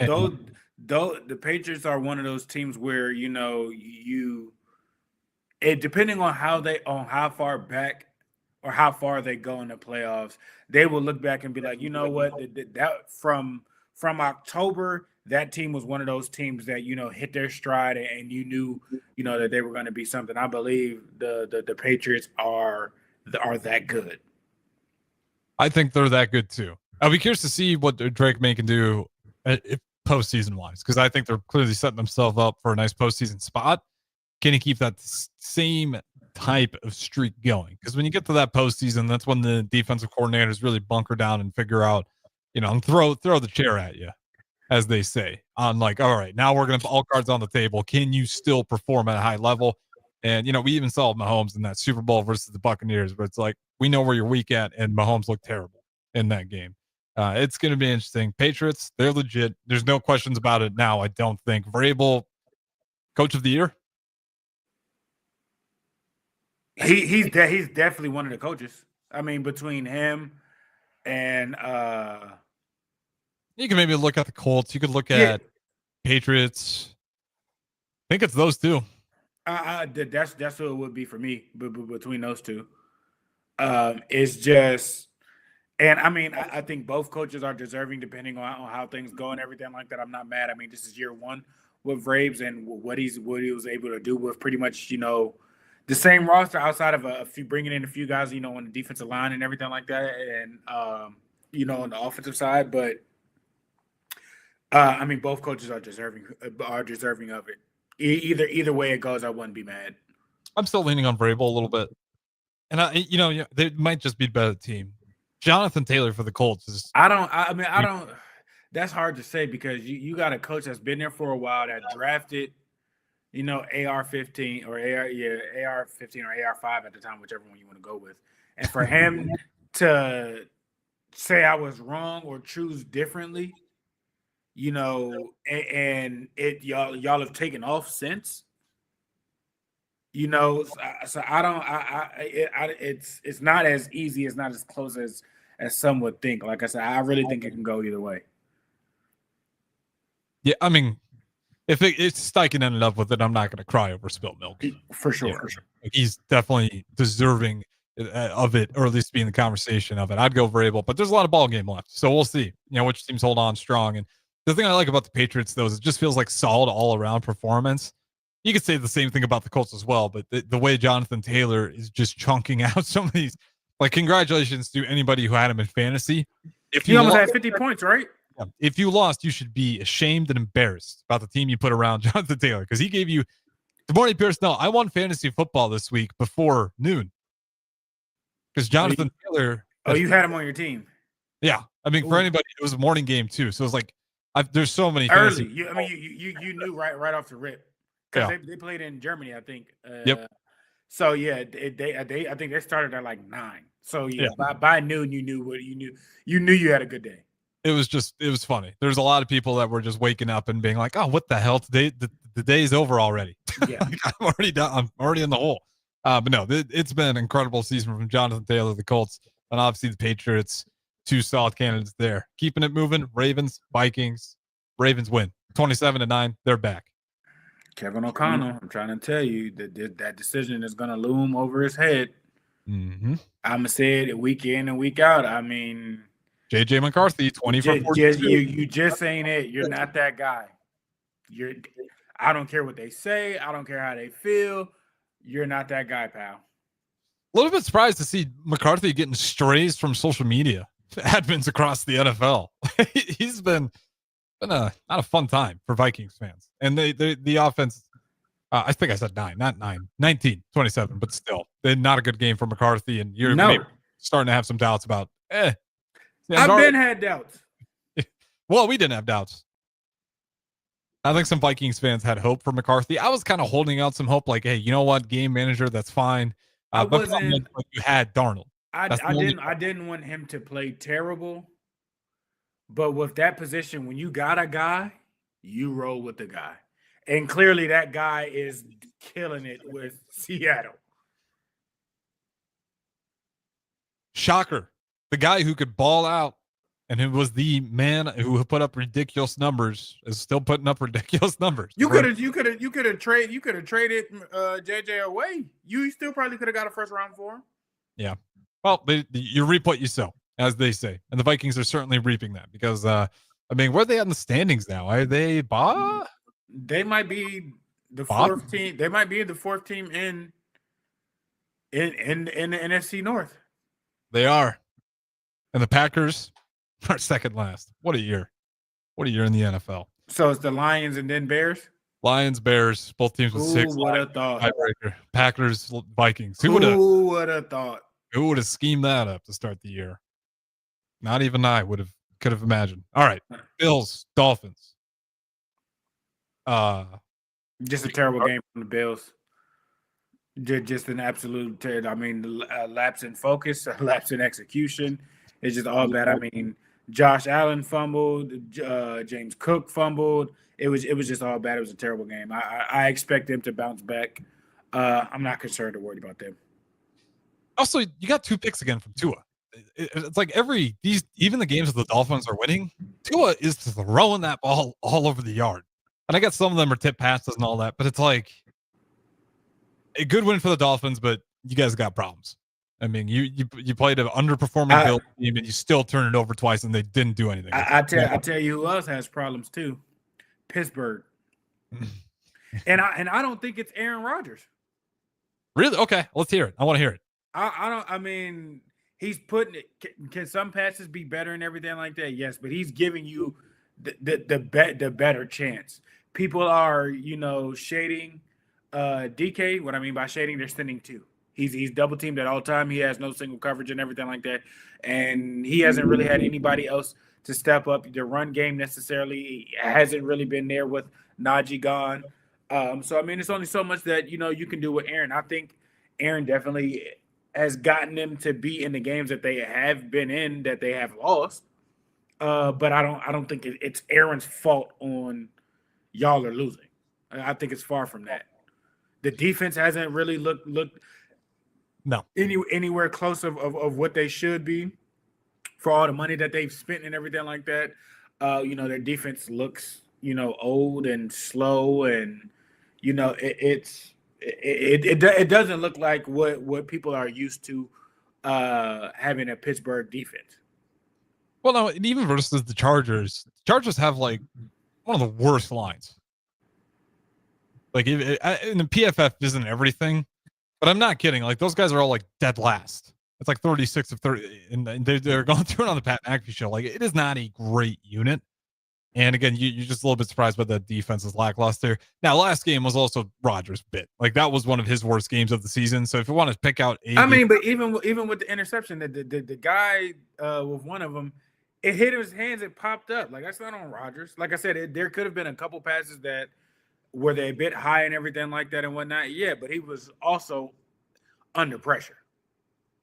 the Patriots are one of those teams where depending on how far back or how far they go in the playoffs, they will look back and be like, you know what, that from October, that team was one of those teams that hit their stride, and you knew that they were going to be something. I believe the Patriots are that good. I think they're that good too. I'll be curious to see what Drake May can do postseason wise, because I think they're clearly setting themselves up for a nice postseason spot. Can he keep that same type of streak going? Because when you get to that postseason, that's when the defensive coordinators really bunker down and figure out, and throw the chair at you, as they say, on like, all right, now we're going to put all cards on the table. Can you still perform at a high level? And, we even saw Mahomes in that Super Bowl versus the Buccaneers, but it's like, we know where you're weak at, and Mahomes looked terrible in that game. It's going to be interesting. Patriots, they're legit. There's no questions about it now, I don't think. Vrabel, coach of the year? He's definitely one of the coaches. I mean, between him and you can maybe look at the Colts. You could look at Patriots. I think it's those two. That's who it would be for me. Between those two, it's just, and I mean, I think both coaches are deserving, depending on how things go and everything like that. I'm not mad. I mean, this is year one with Vrabes and what he was able to do with pretty much the same roster outside of a few, bringing in a few guys on the defensive line and everything like that, and on the offensive side. But I mean, both coaches are deserving of it. Either way it goes, I wouldn't be mad. I'm still leaning on Vrabel a little bit, and they might just be a better team. Jonathan Taylor for the Colts is. I don't. That's hard to say because you got a coach that's been there for a while that drafted, AR-15 or AR-15 or AR-5 at the time, whichever one you want to go with, and for him to say I was wrong or choose differently, and y'all have taken off since. So I don't. It's not as easy. It's not as close as some would think. Like I said, I really think it can go either way. Yeah, I mean, if Steichen ended up with it, I'm not going to cry over spilt milk. For sure. Yeah. Like, he's definitely deserving of it, or at least be in the conversation of it. I'd go Vrabel, but there's a lot of ball game left, so we'll see. Which teams hold on strong. And the thing I like about the Patriots, though, is it just feels like solid all around performance. You could say the same thing about the Colts as well, but the way Jonathan Taylor is just chunking out some of these, like, congratulations to anybody who had him in fantasy. If you almost had 50 points, right? If you lost, you should be ashamed and embarrassed about the team you put around Jonathan Taylor, because he gave you. Good morning, Pierson-El. I won fantasy football this week before noon because Jonathan Taylor. Oh, you had him on your team. Yeah, I mean, for anybody, it was a morning game too, so it was like there's so many early. Fantasy You knew right off the rip because they played in Germany, I think. Yep. So yeah, I think they started at like 9. So yeah. By noon you knew what you knew. You knew you had a good day. It was funny. There's a lot of people that were just waking up and being like, "Oh, what the hell? Today, the day's over already." Yeah, like, I'm already done. I'm already in the hole. But no, it's been an incredible season from Jonathan Taylor, the Colts, and obviously the Patriots. 2 solid candidates there, keeping it moving. Ravens, Vikings. Ravens win 27-9. They're back. Kevin O'Connell, I'm trying to tell you that decision is going to loom over his head. Mm-hmm. I'm gonna say it week in and week out. I mean. JJ McCarthy, 20 for 42. You just ain't it. You're not that guy. I don't care what they say. I don't care how they feel. You're not that guy, pal. A little bit surprised to see McCarthy getting strays from social media admins across the NFL. He's been not a fun time for Vikings fans. And the offense, I think I said 9, not 9, 19, 27, but still, not a good game for McCarthy. And you're maybe starting to have some doubts about, I've been had doubts. Well, we didn't have doubts. I think some Vikings fans had hope for McCarthy. I was kind of holding out some hope, like, hey, you know what, game manager, that's fine. But you had Darnold. I didn't want him to play terrible. But with that position, when you got a guy, you roll with the guy. And clearly that guy is killing it with Seattle. Shocker. The guy who could ball out and who was the man who put up ridiculous numbers is still putting up ridiculous numbers. You could have traded JJ away. You still probably could have got a first round for him. Yeah. Well, you reap what you sow, as they say, and the Vikings are certainly reaping that because where are they at in the standings now? Are they They might be the fourth team. They might be the fourth team in the NFC North. They are. And the Packers are second last. What a year. What a year in the NFL. So it's the Lions and then Bears? Lions, Bears, both teams with 6. Who would have thought? Tiebreaker. Packers, Vikings. Who would have thought? Who would have schemed that up to start the year? Not even I could have imagined. All right. Bills, Dolphins. Just a terrible game from the Bills. Just an absolute lapse in focus, a lapse in execution. It's just all bad. I mean, Josh Allen fumbled, James Cook fumbled. It was just all bad. It was a terrible game. I expect them to bounce back. I'm not concerned or worried about them. Also, you got 2 picks again from Tua. It's like even the games that the Dolphins are winning, Tua is throwing that ball all over the yard. And I guess some of them are tip passes and all that, but it's like a good win for the Dolphins, but you guys got problems. I mean, you played an underperforming Bills team and you still turned it over twice and they didn't do anything. I tell you who else has problems too. Pittsburgh. and I don't think it's Aaron Rodgers. Really? Okay, let's hear it. I want to hear it. I mean, he's putting it. Can some passes be better and everything like that? Yes, but he's giving you the better chance. People are, shading DK. What I mean by shading, they're sending 2. He's double teamed at all time. He has no single coverage and everything like that, and he hasn't really had anybody else to step up. The run game necessarily hasn't really been there with Najee gone. So I mean, it's only so much that you can do with Aaron. I think Aaron definitely has gotten them to be in the games that they have been in that they have lost. But I don't think it's Aaron's fault on y'all are losing. I think it's far from that. The defense hasn't really looked anywhere close of what they should be for all the money that they've spent and everything like that. Their defense looks old and slow, and it doesn't look like what people are used to having a Pittsburgh defense. Well, no, and even versus the Chargers have like one of the worst lines. Like, and the PFF isn't everything, but I'm not kidding. Like, those guys are all like dead last. It's like 36 of 30, and they're going through it on the Pat McAfee show. Like, it is not a great unit. And again, you're just a little bit surprised by the defense's lackluster. Now, last game was also Rodgers' bit. Like, that was one of his worst games of the season. So if you want to pick out but even with the interception, the guy with one of them, it hit his hands, it popped up. Like, that's not on Rodgers. Like I said, there could have been a couple passes that were they a bit high and everything like that and whatnot. Yeah, but he was also under pressure.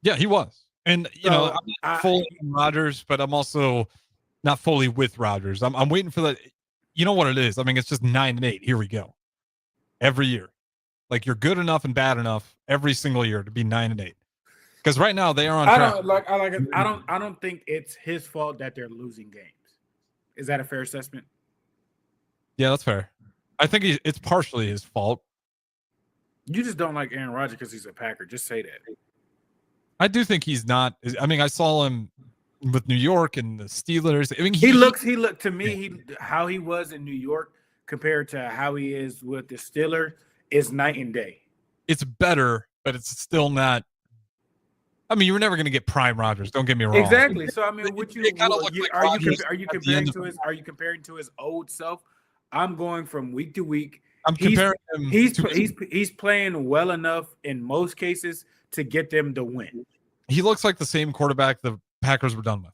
Yeah, he was. And, I'm not fully on Rodgers, but I'm also not fully with Rodgers. I'm waiting for that. You know what it is? I mean, it's just 9-8. Here we go. Every year. Like, you're good enough and bad enough every single year to be 9-8. Because right now they are on track. I don't think it's his fault that they're losing games. Is that a fair assessment? Yeah, that's fair. I think it's partially his fault. You just don't like Aaron Rodgers because he's a Packer. Just say that. I do think he's not. I mean, I saw him with New York and the Steelers. I mean, he looked to me. How he was in New York compared to how he is with the Steelers is night and day. It's better, but it's still not. I mean, you're never going to get prime Rodgers. Don't get me wrong. Exactly. So I mean, are you comparing to his old self? I'm going from week to week. I'm comparing him. He's playing well enough in most cases to get them to win. He looks like the same quarterback the Packers were done with,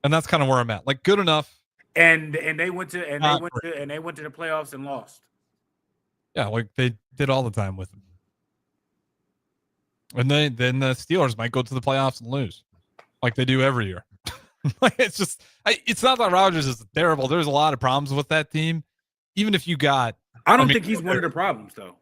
and that's kind of where I'm at. Like, good enough. And they went to the playoffs and lost. Yeah, like they did all the time with him. And then the Steelers might go to the playoffs and lose, like they do every year. Like, it's just, it's not that Rodgers is terrible. There's a lot of problems with that team. Even if you got, I don't think he's one of the problems, though.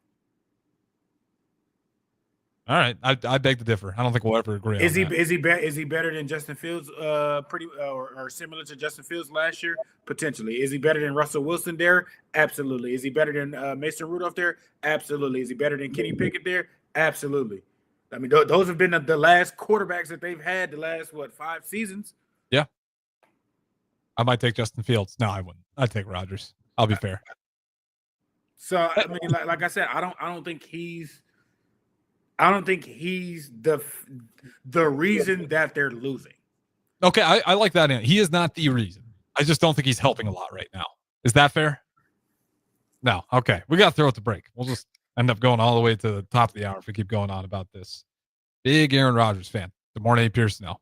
All right, I beg to differ. I don't think we'll ever agree. Is he better than Justin Fields? Or similar to Justin Fields last year? Potentially. Is he better than Russell Wilson there? Absolutely. Is he better than Mason Rudolph there? Absolutely. Is he better than Kenny Pickett there? Absolutely. I mean, those have been the last quarterbacks that they've had the last 5 seasons. Yeah. I might take Justin Fields. No, I wouldn't. I'd take Rodgers. I'll be fair. So I mean, like I said, I don't think he's the reason that they're losing. Okay, I like that. He is not the reason. I just don't think he's helping a lot right now. Is that fair? No. Okay, we got to throw it to break. We'll just end up going all the way to the top of the hour if we keep going on about this. Big Aaron Rodgers fan. Good morning, Pierson-El.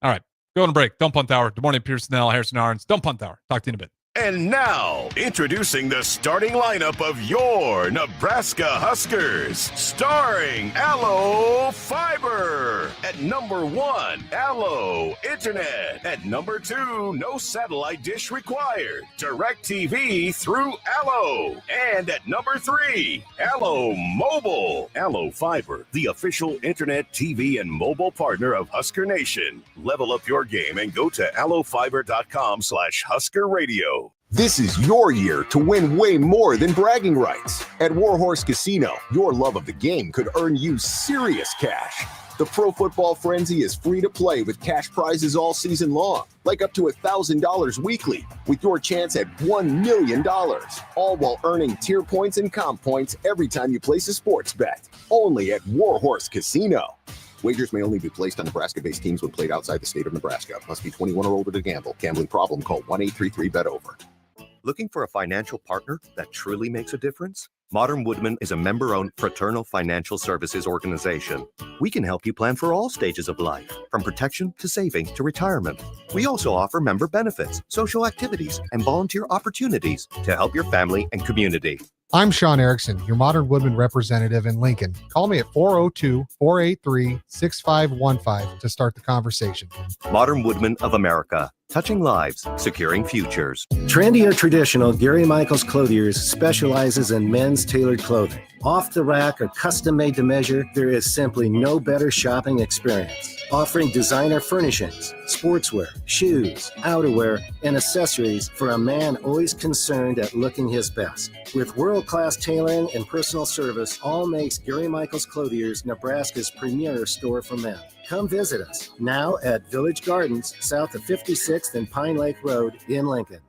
All right, going to break. Don't Punt Hour. Good morning, Pierson-El, Harrison Arns. Don't Punt Hour. Talk to you in a bit. And now, introducing the starting lineup of your Nebraska Huskers. Starring Allo Fiber. At number 1, Allo Internet. At number 2, no satellite dish required. DirecTV through Allo. And at number 3, Allo Mobile. Allo Fiber, the official internet, TV, and mobile partner of Husker Nation. Level up your game and go to allofiber.com/Husker Radio. This is your year to win way more than bragging rights. At Warhorse Casino, your love of the game could earn you serious cash. The Pro Football Frenzy is free to play with cash prizes all season long, like up to $1,000 weekly, with your chance at $1 million, all while earning tier points and comp points every time you place a sports bet. Only at Warhorse Casino. Wagers may only be placed on Nebraska-based teams when played outside the state of Nebraska. Must be 21 or older to gamble. Gambling problem? Call 1-833-BET-OVER. Looking for a financial partner that truly makes a difference? Modern Woodman is a member-owned fraternal financial services organization. We can help you plan for all stages of life, from protection to saving to retirement. We also offer member benefits, social activities, and volunteer opportunities to help your family and community. I'm Sean Erickson, your Modern Woodman representative in Lincoln. Call me at 402-483-6515 to start the conversation. Modern Woodman of America, touching lives, securing futures. Trendy or traditional, Gary Michaels Clothiers specializes in men's tailored clothing. Off the rack or custom made to measure, there is simply no better shopping experience. Offering designer furnishings, sportswear, shoes, outerwear, and accessories for a man always concerned at looking his best. With world-class tailoring and personal service, all makes Gary Michaels Clothiers Nebraska's premier store for men. Come visit us now at Village Gardens, south of 56th and Pine Lake Road in Lincoln.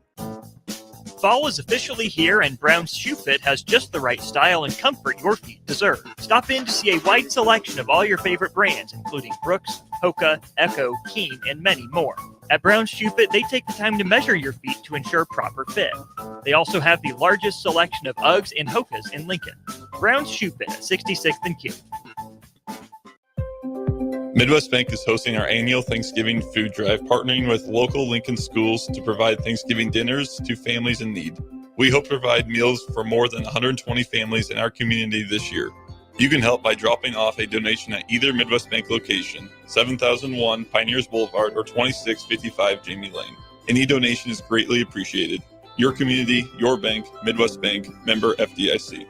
Fall is officially here, and Brown's Shoe Fit has just the right style and comfort your feet deserve. Stop in to see a wide selection of all your favorite brands, including Brooks, Hoka, Echo, Keen, and many more. At Brown's Shoe Fit, they take the time to measure your feet to ensure proper fit. They also have the largest selection of Uggs and Hokas in Lincoln. Brown's Shoe Fit at 66th and Q. Midwest Bank is hosting our annual Thanksgiving food drive, partnering with local Lincoln schools to provide Thanksgiving dinners to families in need. We hope to provide meals for more than 120 families in our community this year. You can help by dropping off a donation at either Midwest Bank location, 7001 Pioneers Boulevard or 2655 Jamie Lane. Any donation is greatly appreciated. Your community, your bank, Midwest Bank, member FDIC.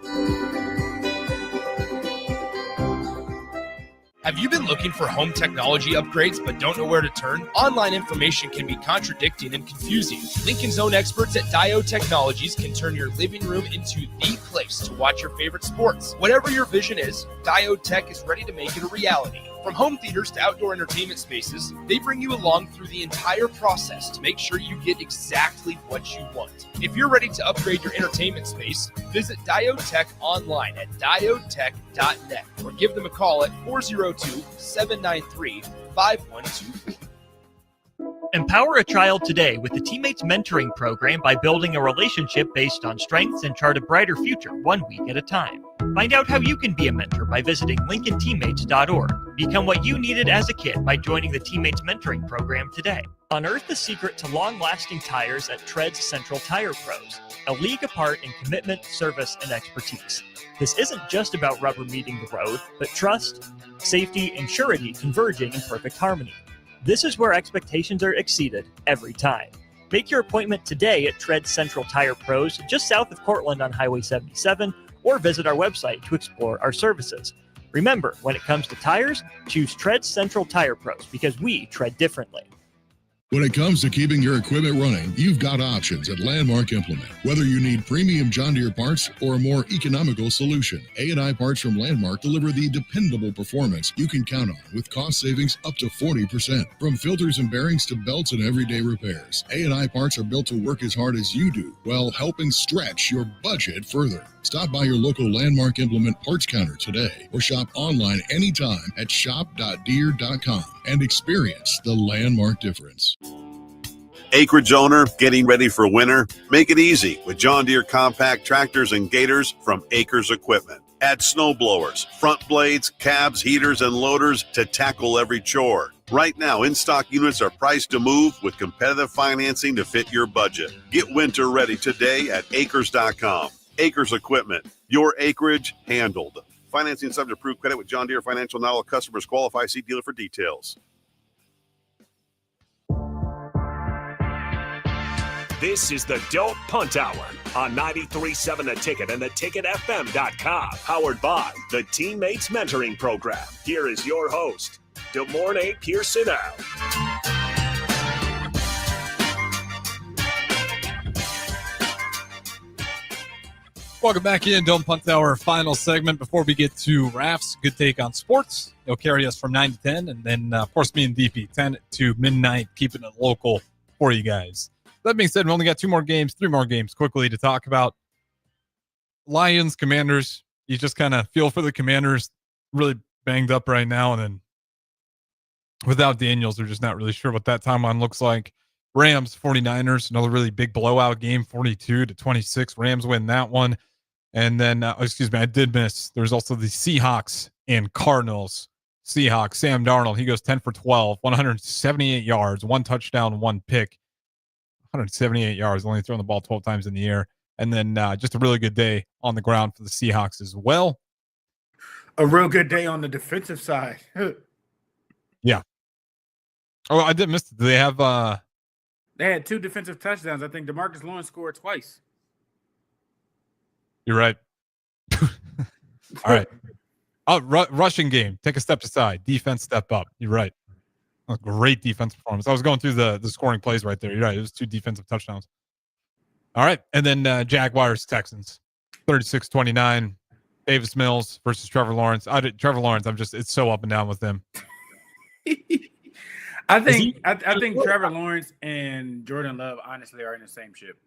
Have you been looking for home technology upgrades but don't know where to turn? Online information can be contradicting and confusing. Lincoln's own experts at Diode Technologies can turn your living room into the place to watch your favorite sports. Whatever your vision is, Diode Tech is ready to make it a reality. From home theaters to outdoor entertainment spaces, they bring you along through the entire process to make sure you get exactly what you want. If you're ready to upgrade your entertainment space, visit Diode Tech online at diodetech.net or give them a call at 402-793-5124. Empower a child today with the Teammates Mentoring Program by building a relationship based on strengths and chart a brighter future 1 week at a time. Find out how you can be a mentor by visiting LincolnTeammates.org. Become what you needed as a kid by joining the Teammates Mentoring Program today. Unearth the secret to long-lasting tires at Tread's Central Tire Pros, a league apart in commitment, service, and expertise. This isn't just about rubber meeting the road, but trust, safety, and surety converging in perfect harmony. This is where expectations are exceeded every time. Make your appointment today at Tread Central Tire Pros, just south of Cortland on Highway 77, or visit our website to explore our services. Remember, when it comes to tires, choose Tread Central Tire Pros because we tread differently. When it comes to keeping your equipment running, you've got options at Landmark Implement. Whether you need premium John Deere parts or a more economical solution, A&I parts from Landmark deliver the dependable performance you can count on with cost savings up to 40%. From filters and bearings to belts and everyday repairs, A&I parts are built to work as hard as you do while helping stretch your budget further. Stop by your local Landmark Implement parts counter today or shop online anytime at shop.deere.com and experience the Landmark difference. Acreage owner getting ready for winter? Make it easy with John Deere compact tractors and gators from Acres Equipment. Add snow blowers, front blades, cabs, heaters, and loaders to tackle every chore. Right now, in-stock units are priced to move with competitive financing to fit your budget. Get winter ready today at acres.com. Acres Equipment, your acreage handled. Financing subject to approved credit with John Deere Financial. Not all customers qualify. See dealer for details. This is the Don't Punt Hour on 93.7 The Ticket and theticketfm.com. Powered by the Teammates Mentoring Program. Here is your host, DeMornay Pierson-El. Welcome back in. Don't Punt Hour, final segment. Before we get to Raf's good take on sports, he'll carry us from 9 to 10. And then, of course, me and DP, 10 to midnight, keeping it local for you guys. That being said, we only got three more games quickly to talk about. Lions, Commanders. You just kind of feel for the Commanders, really banged up right now. And then without Daniels, they're just not really sure what that timeline looks like. Rams, 49ers, another really big blowout game, 42-26. Rams win that one. And then, I did miss. There's also the Seahawks and Cardinals. Seahawks, Sam Darnold, he goes 10 for 12, 178 yards, one touchdown, one pick. 178 yards, only throwing the ball 12 times in the air. And then just a really good day on the ground for the Seahawks as well. A real good day on the defensive side. Yeah. Oh, I did miss it. Do they have They had 2 defensive touchdowns. I think DeMarcus Lawrence scored twice. You're right. All right. Rushing game. Take a step aside. Defense step up. You're right. A great defensive performance. I was going through the scoring plays right there. You're right. It was 2 defensive touchdowns. All right. And then Jaguars, Texans, 36-29. Davis Mills versus Trevor Lawrence. Trevor Lawrence, it's so up and down with him. I think Trevor Lawrence and Jordan Love honestly are in the same ship.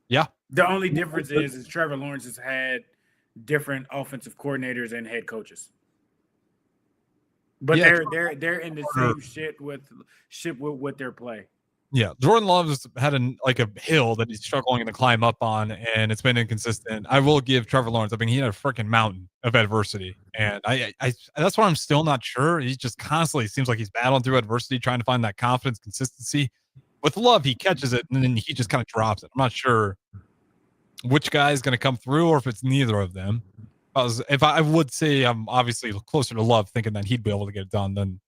Yeah. The only difference is Trevor Lawrence has had different offensive coordinators and head coaches. But yeah, they're in the same ship with their play. Yeah, Jordan Love's had a hill that he's struggling to climb up on, and it's been inconsistent. I will give Trevor Lawrence. I mean, he had a freaking mountain of adversity, and I that's why I'm still not sure. He just constantly seems like he's battling through adversity, trying to find that confidence, consistency. With Love, he catches it, and then he just kind of drops it. I'm not sure which guy is going to come through, or if it's neither of them. If I would say I'm obviously closer to Love, thinking that he'd be able to get it done than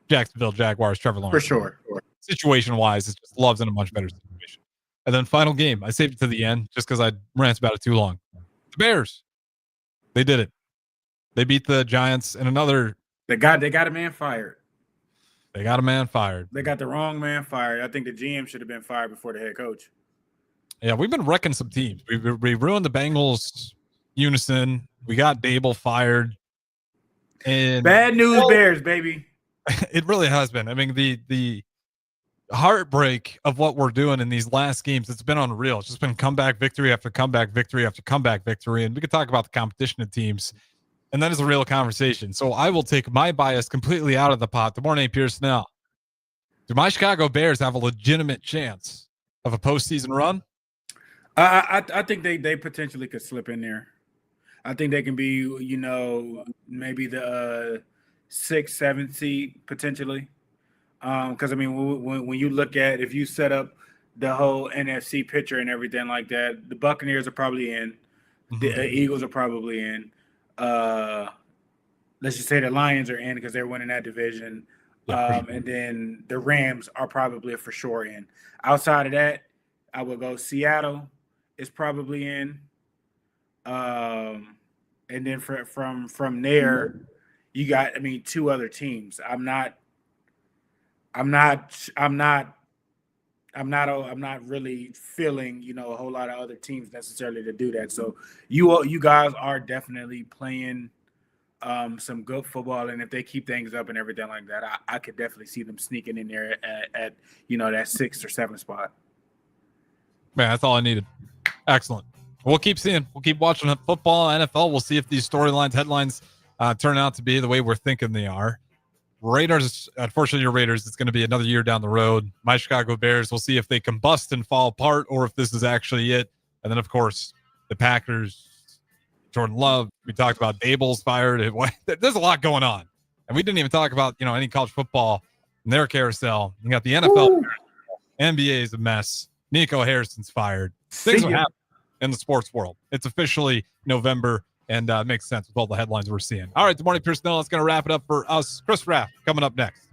Jacksonville Jaguars, Trevor Lawrence. For sure. Situation-wise, it's just Love's in a much better situation. And then final game, I saved it to the end just because I rant about it too long. The Bears, they did it. They beat the Giants in another. They got a man fired. They got a man fired. They got the wrong man fired. I think the GM should have been fired before the head coach. Yeah, we've been wrecking some teams. We ruined the Bengals unison. We got Dable fired. And bad news Bears, baby. It really has been. I mean, the heartbreak of what we're doing in these last games, it's been unreal. It's just been comeback victory after comeback victory after comeback victory. And we could talk about the competition of teams, and that is a real conversation. So I will take my bias completely out of the pot. Good morning, Pierson-El. Do my Chicago Bears have a legitimate chance of a postseason run? I think they potentially could slip in there. I think they can be, maybe the 6th, 7th seed potentially. Because, I mean, when you look at, if you set up the whole NFC picture and everything like that, the Buccaneers are probably in. The Eagles are probably in. Let's just say the Lions are in because they're winning that division. And then the Rams are probably for sure in. Outside of that, I would go Seattle is probably in. And then from there, you got, 2 other teams. I'm not really feeling, a whole lot of other teams necessarily to do that. So you guys are definitely playing some good football, and if they keep things up and everything like that, I could definitely see them sneaking in there at that 6th or 7th spot. Man, that's all I needed. Excellent. We'll keep seeing. We'll keep watching football, NFL. We'll see if these storylines, headlines turn out to be the way we're thinking they are. Raiders, unfortunately, your Raiders, it's going to be another year down the road. My Chicago Bears, we'll see if they combust and fall apart or if this is actually it. And then, of course, the Packers, Jordan Love. We talked about Dable's fired. There's a lot going on. And we didn't even talk about, any college football in their carousel. You got the NFL. NBA is a mess. Nico Harrison's fired. Things are happening in the sports world. It's officially November, and it makes sense with all the headlines we're seeing. All right, Good Morning Pierson-El. That's going to wrap it up for us. Chris Raff coming up next.